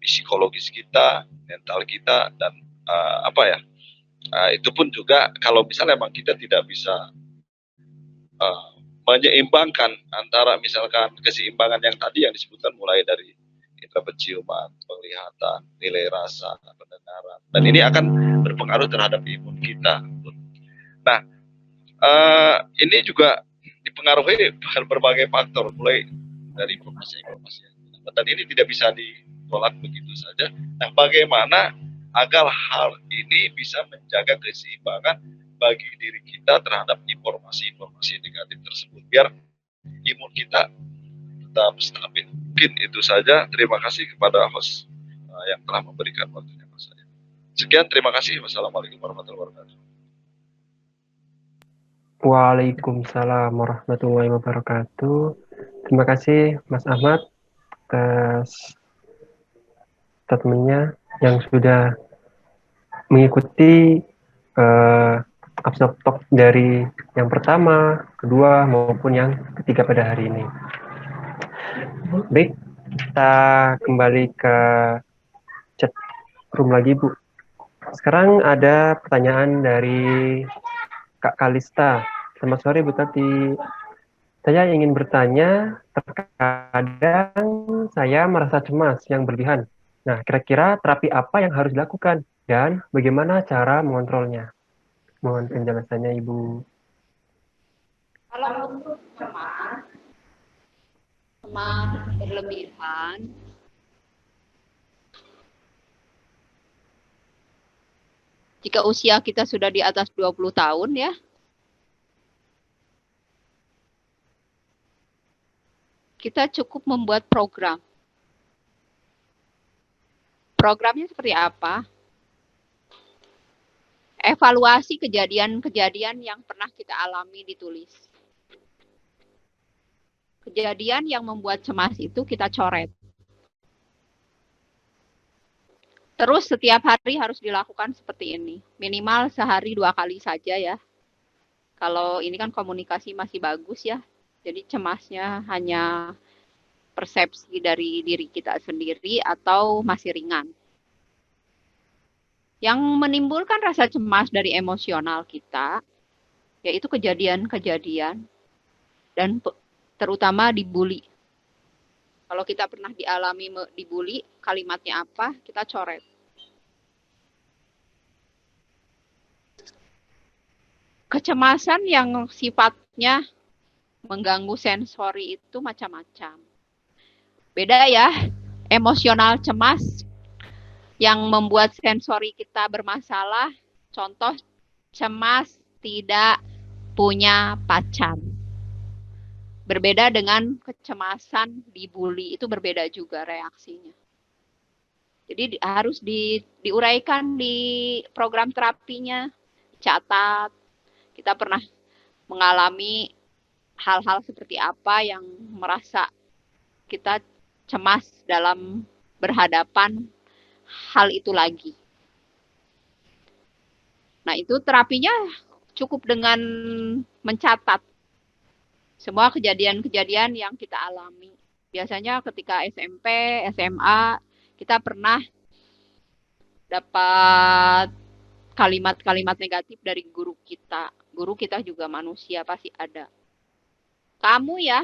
psikologis kita, mental kita dan itu pun juga kalau misalnya memang kita tidak bisa menyeimbangkan antara misalkan keseimbangan yang tadi yang disebutkan mulai dari indera penciuman, penglihatan, nilai rasa, pendengaran, dan ini akan berpengaruh terhadap imun kita. Nah, ini juga dipengaruhi berbagai faktor mulai dari informasi-informasi dan ini tidak bisa ditolak begitu saja. Nah, bagaimana agar hal ini bisa menjaga keseimbangan bagi diri kita terhadap informasi-informasi negatif tersebut biar imun kita tetap stabil. Mungkin itu saja. Terima kasih kepada host yang telah memberikan waktunya kepada saya. Sekian, terima kasih. Wassalamualaikum warahmatullahi wabarakatuh. Waalaikumsalam warahmatullahi wabarakatuh. Terima kasih Mas Ahmad atas statementnya yang sudah mengikuti absen talk dari yang pertama, kedua maupun yang ketiga pada hari ini. Baik, kita kembali ke chat room lagi Bu. Sekarang ada pertanyaan dari Kak Kalista. Selamat sore Bu Tati. Saya ingin bertanya, terkadang saya merasa cemas yang berlebihan. Nah, kira-kira terapi apa yang harus dilakukan dan bagaimana cara mengontrolnya? Mohon penjelasannya Ibu. Kalau untuk cemas berlebihan, jika usia kita sudah di atas 20 tahun ya, kita cukup membuat program. Programnya seperti apa? Evaluasi kejadian-kejadian yang pernah kita alami ditulis. Kejadian yang membuat cemas itu kita coret. Terus setiap hari harus dilakukan seperti ini. Minimal sehari 2 kali saja ya. Kalau ini kan komunikasi masih bagus ya. Jadi cemasnya hanya persepsi dari diri kita sendiri atau masih ringan. Yang menimbulkan rasa cemas dari emosional kita, yaitu kejadian-kejadian dan terutama dibully. Kalau kita pernah dialami dibully, kalimatnya apa, kita coret. Kecemasan yang sifatnya mengganggu sensori itu macam-macam. Beda ya, emosional cemas yang membuat sensori kita bermasalah, contoh cemas tidak punya pacar. Berbeda dengan kecemasan dibully, itu berbeda juga reaksinya. Jadi harus diuraikan di program terapinya, catat. Kita pernah mengalami hal-hal seperti apa yang merasa kita cemas dalam berhadapan hal itu lagi. Nah, itu terapinya cukup dengan mencatat semua kejadian-kejadian yang kita alami. Biasanya ketika SMP, SMA, kita pernah dapat kalimat-kalimat negatif dari guru kita. Guru kita juga manusia, pasti ada. Kamu ya,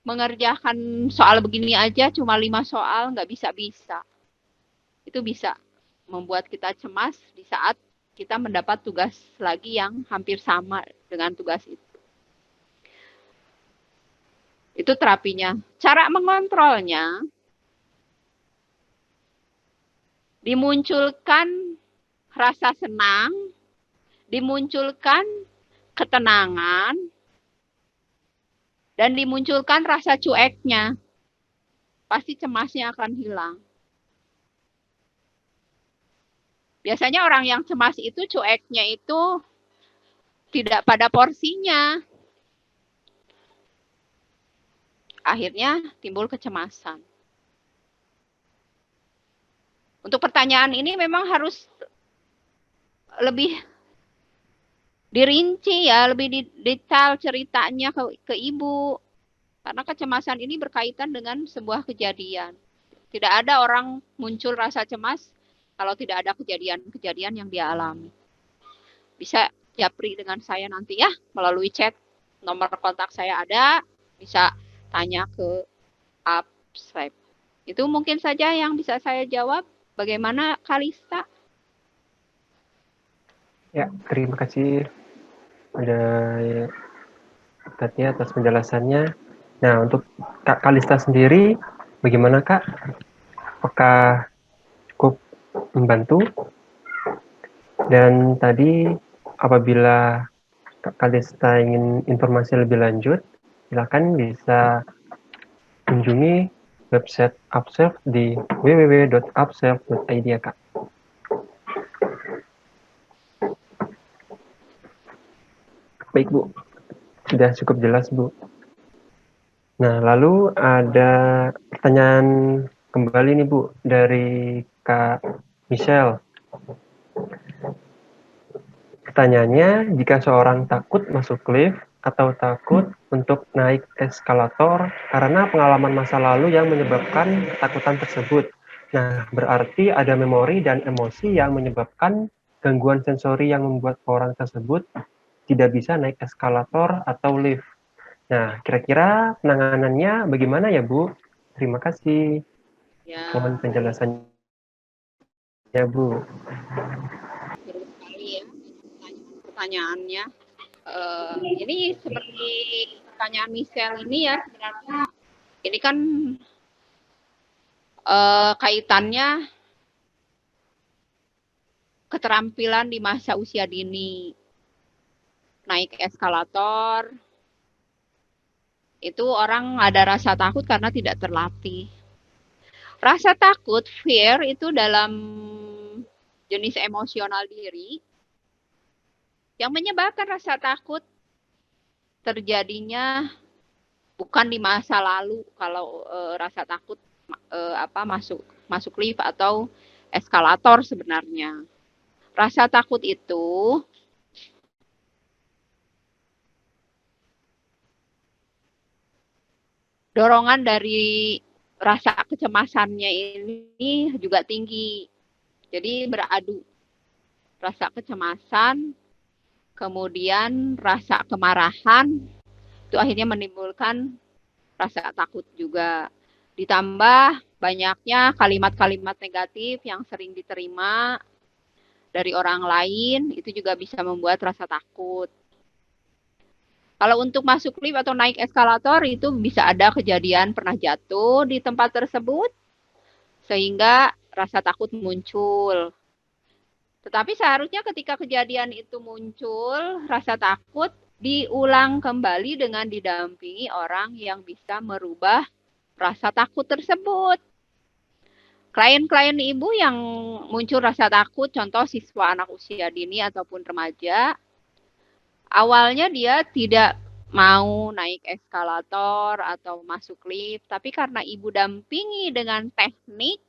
mengerjakan soal begini aja cuma 5 soal, nggak bisa-bisa. Itu bisa membuat kita cemas di saat kita mendapat tugas lagi yang hampir sama dengan tugas itu. Itu terapinya. Cara mengontrolnya, dimunculkan rasa senang, dimunculkan ketenangan, dan dimunculkan rasa cueknya. Pasti cemasnya akan hilang. Biasanya orang yang cemas itu cueknya itu tidak pada porsinya. Akhirnya timbul kecemasan. Untuk pertanyaan ini memang harus lebih dirinci ya, lebih detail ceritanya ke ibu. Karena kecemasan ini berkaitan dengan sebuah kejadian. Tidak ada orang muncul rasa cemas kalau tidak ada kejadian-kejadian yang dia alami. Bisa japri dengan saya nanti ya, melalui chat. Nomor kontak saya ada, bisa tanya ke Absep. Itu mungkin saja yang bisa saya jawab. Bagaimana Kalista? Ya, terima kasih ada Tatya atas penjelasannya. Nah, untuk Kak Kalista sendiri, bagaimana Kak? Apakah cukup membantu? Dan tadi apabila Kak Kalista ingin informasi lebih lanjut, silakan bisa kunjungi website Upself di www.upself.id ya Kak. Baik Bu, sudah cukup jelas Bu. Nah, lalu ada pertanyaan kembali nih Bu dari Kak Michelle. Pertanyaannya, jika seorang takut masuk lift atau takut untuk naik eskalator karena pengalaman masa lalu yang menyebabkan ketakutan tersebut. Nah, berarti ada memori dan emosi yang menyebabkan gangguan sensori yang membuat orang tersebut tidak bisa naik eskalator atau lift. Nah, kira-kira penanganannya bagaimana ya, Bu? Terima kasih. Ya, Mohon penjelasannya, Bu. seru sekali ya pertanyaannya. Ini seperti pertanyaan Michelle ini ya, sebenarnya ini kan kaitannya keterampilan di masa usia dini. Naik eskalator, itu orang ada rasa takut karena tidak terlatih. Rasa takut, fear, itu dalam jenis emosional diri yang menyebabkan rasa takut terjadinya bukan di masa lalu kalau rasa takut masuk lift atau eskalator sebenarnya. Rasa takut itu dorongan dari rasa kecemasannya ini juga tinggi. Jadi beradu. Rasa kecemasan, kemudian rasa kemarahan, itu akhirnya menimbulkan rasa takut juga. Ditambah banyaknya kalimat-kalimat negatif yang sering diterima dari orang lain, itu juga bisa membuat rasa takut. Kalau untuk masuk lift atau naik eskalator, itu bisa ada kejadian pernah jatuh di tempat tersebut, sehingga rasa takut muncul. Tetapi seharusnya ketika kejadian itu muncul, rasa takut diulang kembali dengan didampingi orang yang bisa merubah rasa takut tersebut. Klien-klien ibu yang muncul rasa takut, contoh siswa anak usia dini ataupun remaja, awalnya dia tidak mau naik eskalator atau masuk lift, tapi karena ibu dampingi dengan teknik,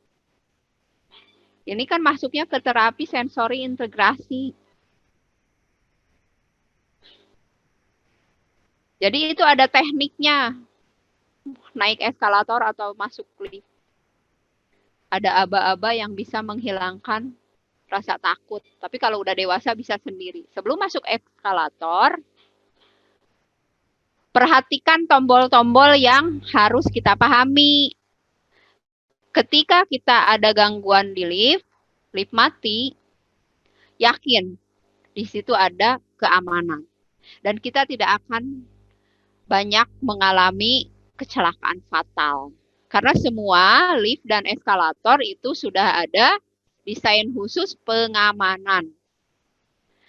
ini kan masuknya ke terapi sensori integrasi. Jadi itu ada tekniknya, naik eskalator atau masuk lift. Ada aba-aba yang bisa menghilangkan rasa takut. Tapi kalau udah dewasa bisa sendiri. Sebelum masuk eskalator, perhatikan tombol-tombol yang harus kita pahami. Ketika kita ada gangguan di lift mati, yakin di situ ada keamanan. Dan kita tidak akan banyak mengalami kecelakaan fatal. Karena semua lift dan eskalator itu sudah ada desain khusus pengamanan.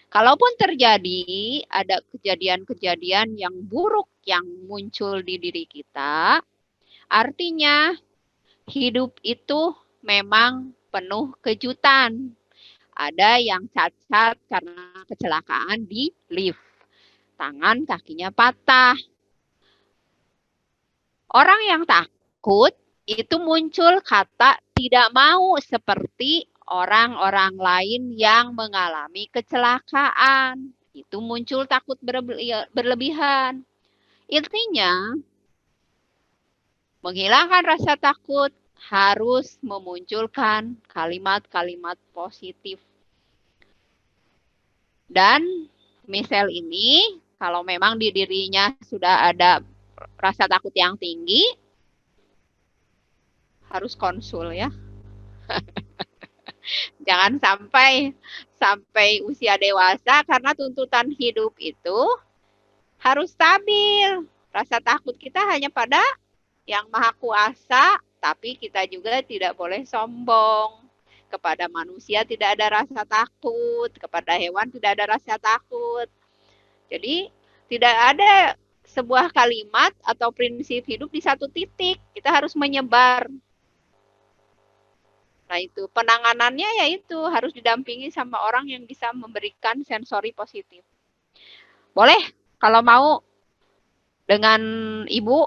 Kalaupun terjadi ada kejadian-kejadian yang buruk yang muncul di diri kita, artinya hidup itu memang penuh kejutan. Ada yang cacat karena kecelakaan di lift. Tangan kakinya patah. Orang yang takut itu muncul kata tidak mau seperti orang-orang lain yang mengalami kecelakaan. Itu muncul takut berlebihan. Intinya, menghilangkan rasa takut harus memunculkan kalimat-kalimat positif. Dan misal ini, kalau memang di dirinya sudah ada rasa takut yang tinggi, harus konsul ya. Jangan sampai usia dewasa, karena tuntutan hidup itu harus stabil. Rasa takut kita hanya pada yang Maha Kuasa, tapi kita juga tidak boleh sombong. Kepada manusia tidak ada rasa takut, kepada hewan tidak ada rasa takut. Jadi tidak ada sebuah kalimat atau prinsip hidup di satu titik. Kita harus menyebar. Nah itu penanganannya yaitu harus didampingi sama orang yang bisa memberikan sensori positif. Boleh kalau mau dengan Ibu,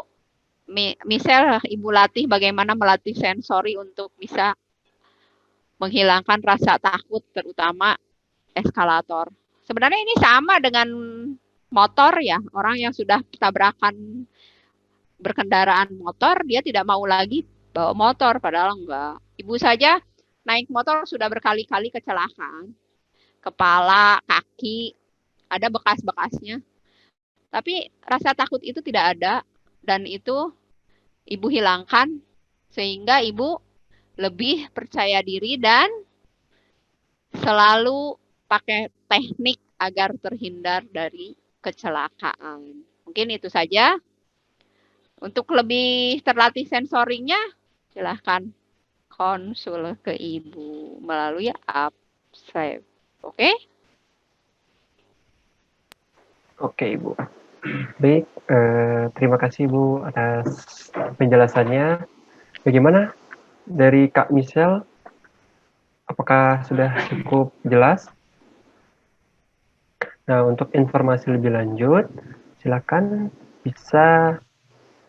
misal Ibu latih bagaimana melatih sensori untuk bisa menghilangkan rasa takut, terutama eskalator. Sebenarnya ini sama dengan motor ya. Orang yang sudah tabrakan berkendaraan motor, dia tidak mau lagi bawa motor, padahal enggak. Ibu saja naik motor sudah berkali-kali kecelakaan. Kepala, kaki, ada bekas-bekasnya. Tapi rasa takut itu tidak ada, dan itu Ibu hilangkan, sehingga Ibu lebih percaya diri dan selalu pakai teknik agar terhindar dari kecelakaan. Mungkin itu saja. Untuk lebih terlatih sensorinya, silahkan konsul ke Ibu melalui Upsave. Oke? Oke, Ibu. Baik, terima kasih Ibu atas penjelasannya. Bagaimana dari Kak Michelle? Apakah sudah cukup jelas? Nah, untuk informasi lebih lanjut, silakan bisa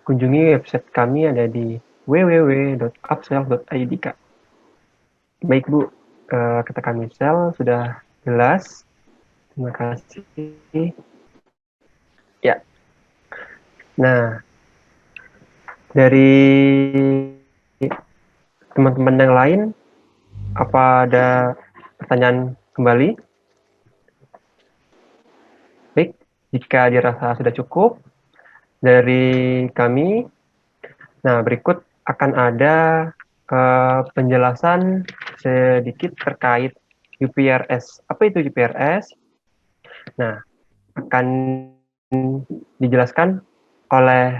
kunjungi website kami ada di www.upsell.id, Kak. Baik, Bu. Kata Kak Michelle sudah jelas. Terima kasih. Ya. Nah, dari teman-teman yang lain, apa ada pertanyaan kembali? Baik, jika dirasa sudah cukup dari kami, nah berikut akan ada penjelasan sedikit terkait UPRS. Apa itu UPRS? Nah, akan dijelaskan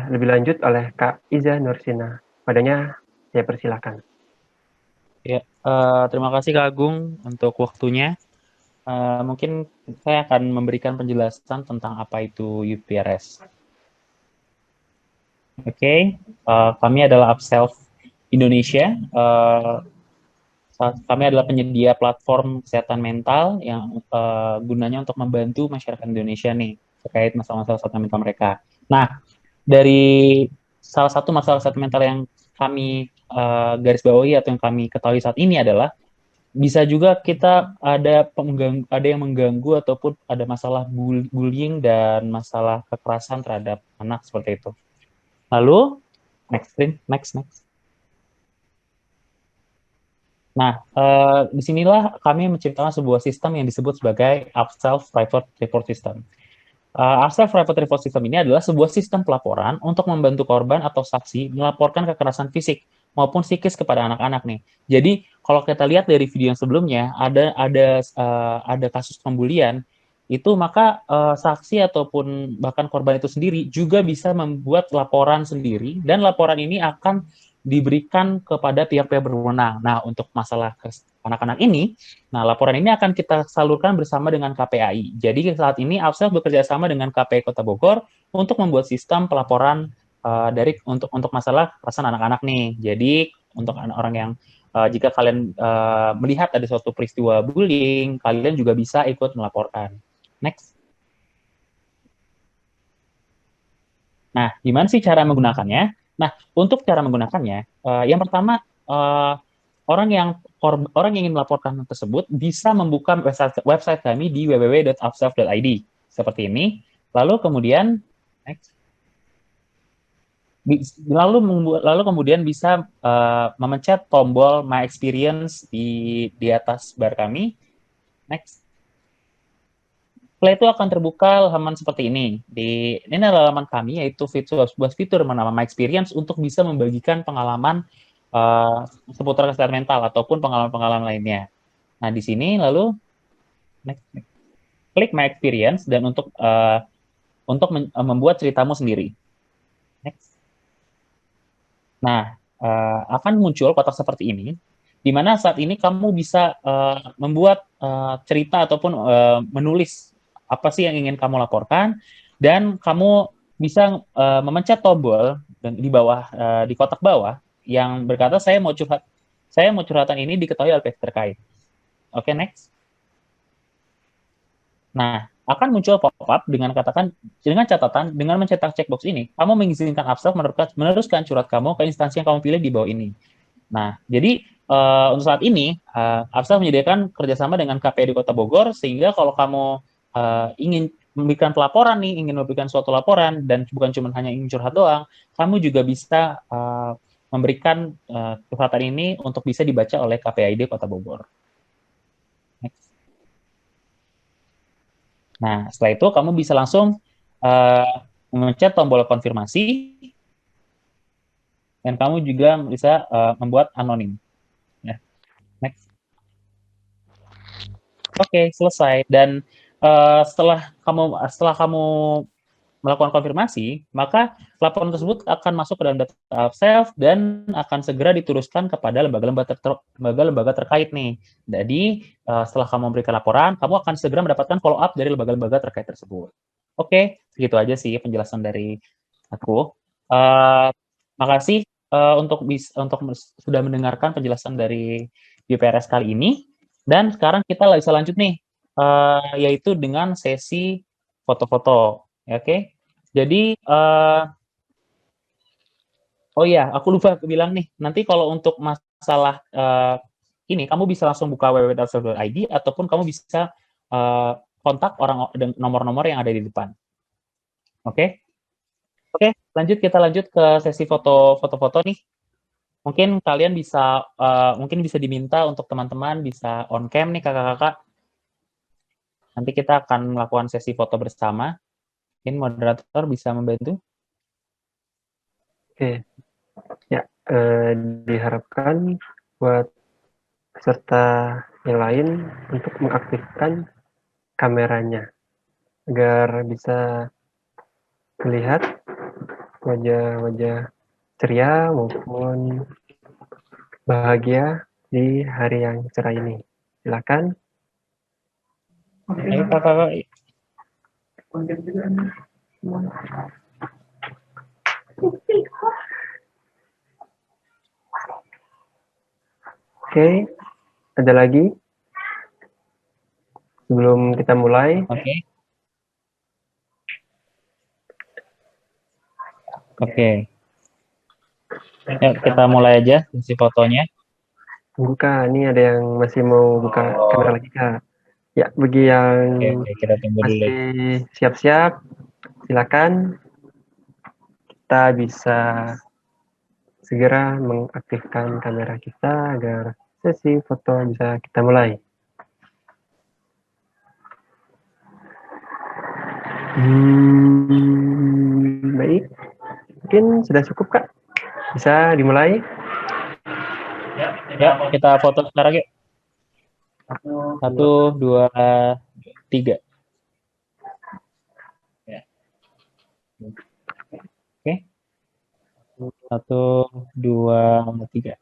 lebih lanjut oleh Kak Iza Nursina. Padanya saya persilakan. Ya, terima kasih Kak Agung untuk waktunya. Mungkin saya akan memberikan penjelasan tentang apa itu UPRS. Oke, kami adalah Upself Indonesia. Kami adalah penyedia platform kesehatan mental yang gunanya untuk membantu masyarakat Indonesia nih terkait masalah-masalah kesehatan mental mereka. Nah, dari salah satu masalah kesehatan mental yang kami garis bawahi atau yang kami ketahui saat ini adalah bisa juga kita ada yang mengganggu ataupun ada masalah bullying dan masalah kekerasan terhadap anak seperti itu. Lalu next. Nah, disinilah kami menciptakan sebuah sistem yang disebut sebagai Upself Private Report System. Upself Private Report System ini adalah sebuah sistem pelaporan untuk membantu korban atau saksi melaporkan kekerasan fisik maupun psikis kepada anak-anak nih. Jadi kalau kita lihat dari video yang sebelumnya ada kasus pembulian itu, maka saksi ataupun bahkan korban itu sendiri juga bisa membuat laporan sendiri dan laporan ini akan diberikan kepada pihak-pihak berwenang. Nah, untuk masalah anak-anak ini, nah laporan ini akan kita salurkan bersama dengan KPAI. Jadi saat ini Upself bekerja sama dengan KPAI Kota Bogor untuk membuat sistem pelaporan untuk masalah kekerasan anak-anak nih. Jadi untuk orang yang jika kalian melihat ada suatu peristiwa bullying, kalian juga bisa ikut melaporkan. Next. Nah, gimana sih cara menggunakannya? Nah, untuk cara menggunakannya, yang pertama orang yang ingin melaporkan tersebut bisa membuka website kami di www.upself.id seperti ini. Lalu kemudian next. Lalu kemudian bisa memencet tombol My Experience di atas bar kami. Next. Setelah itu akan terbuka halaman seperti ini. Ini adalah halaman kami, yaitu sebuah fitur bernama My Experience untuk bisa membagikan pengalaman seputar kesehatan mental ataupun pengalaman-pengalaman lainnya. Nah, di sini lalu next. Klik My Experience dan untuk membuat ceritamu sendiri. Next. Nah, akan muncul kotak seperti ini, di mana saat ini kamu bisa membuat cerita ataupun menulis apa sih yang ingin kamu laporkan, dan kamu bisa memencet tombol di bawah di kotak bawah yang berkata saya mau curhatan ini diketahui oleh pihak terkait. Oke, next. Nah, akan muncul pop-up dengan catatan dengan mencetak checkbox ini, kamu mengizinkan Upself meneruskan curhat kamu ke instansi yang kamu pilih di bawah ini. Nah, jadi untuk saat ini Upself menyediakan kerjasama dengan KPAI di Kota Bogor, sehingga kalau kamu ingin memberikan pelaporan nih, ingin memberikan suatu laporan dan bukan cuma hanya ingin curhat doang, kamu juga bisa memberikan curhatan ini untuk bisa dibaca oleh KPAI di Kota Bogor. Next. Nah, setelah itu kamu bisa langsung memencet tombol konfirmasi dan kamu juga bisa membuat anonim. Ya. Next. Oke, selesai. Dan setelah kamu melakukan konfirmasi, maka laporan tersebut akan masuk ke dalam data Upself dan akan segera diteruskan kepada lembaga-lembaga terkait nih. Jadi setelah kamu memberikan laporan, kamu akan segera mendapatkan follow up dari lembaga-lembaga terkait tersebut. Oke, segitu aja sih penjelasan dari aku. Makasih untuk sudah mendengarkan penjelasan dari UPRS kali ini. Dan sekarang kita bisa lanjut nih, yaitu dengan sesi foto-foto. Oke, jadi oh ya, aku lupa bilang nih. Nanti kalau untuk masalah ini, kamu bisa langsung buka www.upself.id ataupun kamu bisa kontak nomor-nomor yang ada di depan. Oke, kita lanjut ke sesi foto-foto nih. Mungkin kalian bisa diminta untuk teman-teman bisa on cam nih kakak-kakak. Nanti kita akan melakukan sesi foto bersama. Mungkin moderator bisa membantu. Oke, ya diharapkan buat peserta yang lain untuk mengaktifkan kameranya agar bisa melihat wajah-wajah ceria maupun bahagia di hari yang cerah ini. Silakan. Ayo kakak. Oke, ada lagi sebelum kita mulai? Oke. Yuk, kita mulai aja sesi fotonya. Tunggu Kak, ini ada yang masih mau buka kamera lagi Kak. Ya, bagi yang kita tunggu dulu. masih siap-siap, silakan. Kita bisa segera mengaktifkan kamera kita agar sesi foto bisa kita mulai. Baik, mungkin sudah cukup Kak. Bisa dimulai. Ya, kita foto sekarang yuk. 1, 2, 3. Ya. Oke. 1, 2, 3.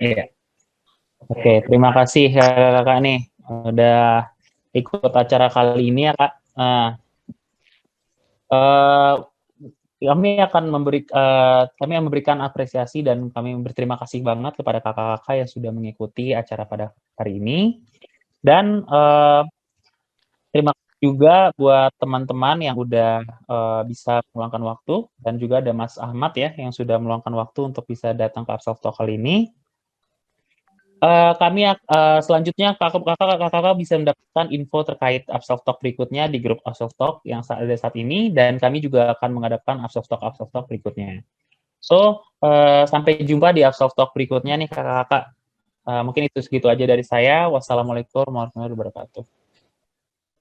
Iya. Oke, terima kasih kakak nih udah ikut acara kali ini ya kak. Nah, kami memberikan apresiasi dan kami berterima kasih banget kepada kakak-kakak yang sudah mengikuti acara pada hari ini. Dan terima kasih juga buat teman-teman yang udah bisa meluangkan waktu, dan juga ada Mas Ahmad ya yang sudah meluangkan waktu untuk bisa datang ke Upself Talk kali ini. Selanjutnya kakak-kakak bisa mendapatkan info terkait Upself Talk berikutnya di grup Upself Talk yang ada saat ini, dan kami juga akan mengadakan Upself Talk berikutnya. So, sampai jumpa di Upself Talk berikutnya nih kakak-kakak. Mungkin itu segitu aja dari saya. Wassalamualaikum warahmatullahi wabarakatuh.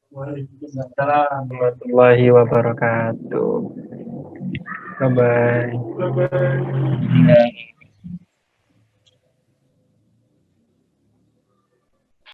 Waalaikumsalam warahmatullahi wabarakatuh. Bye-bye.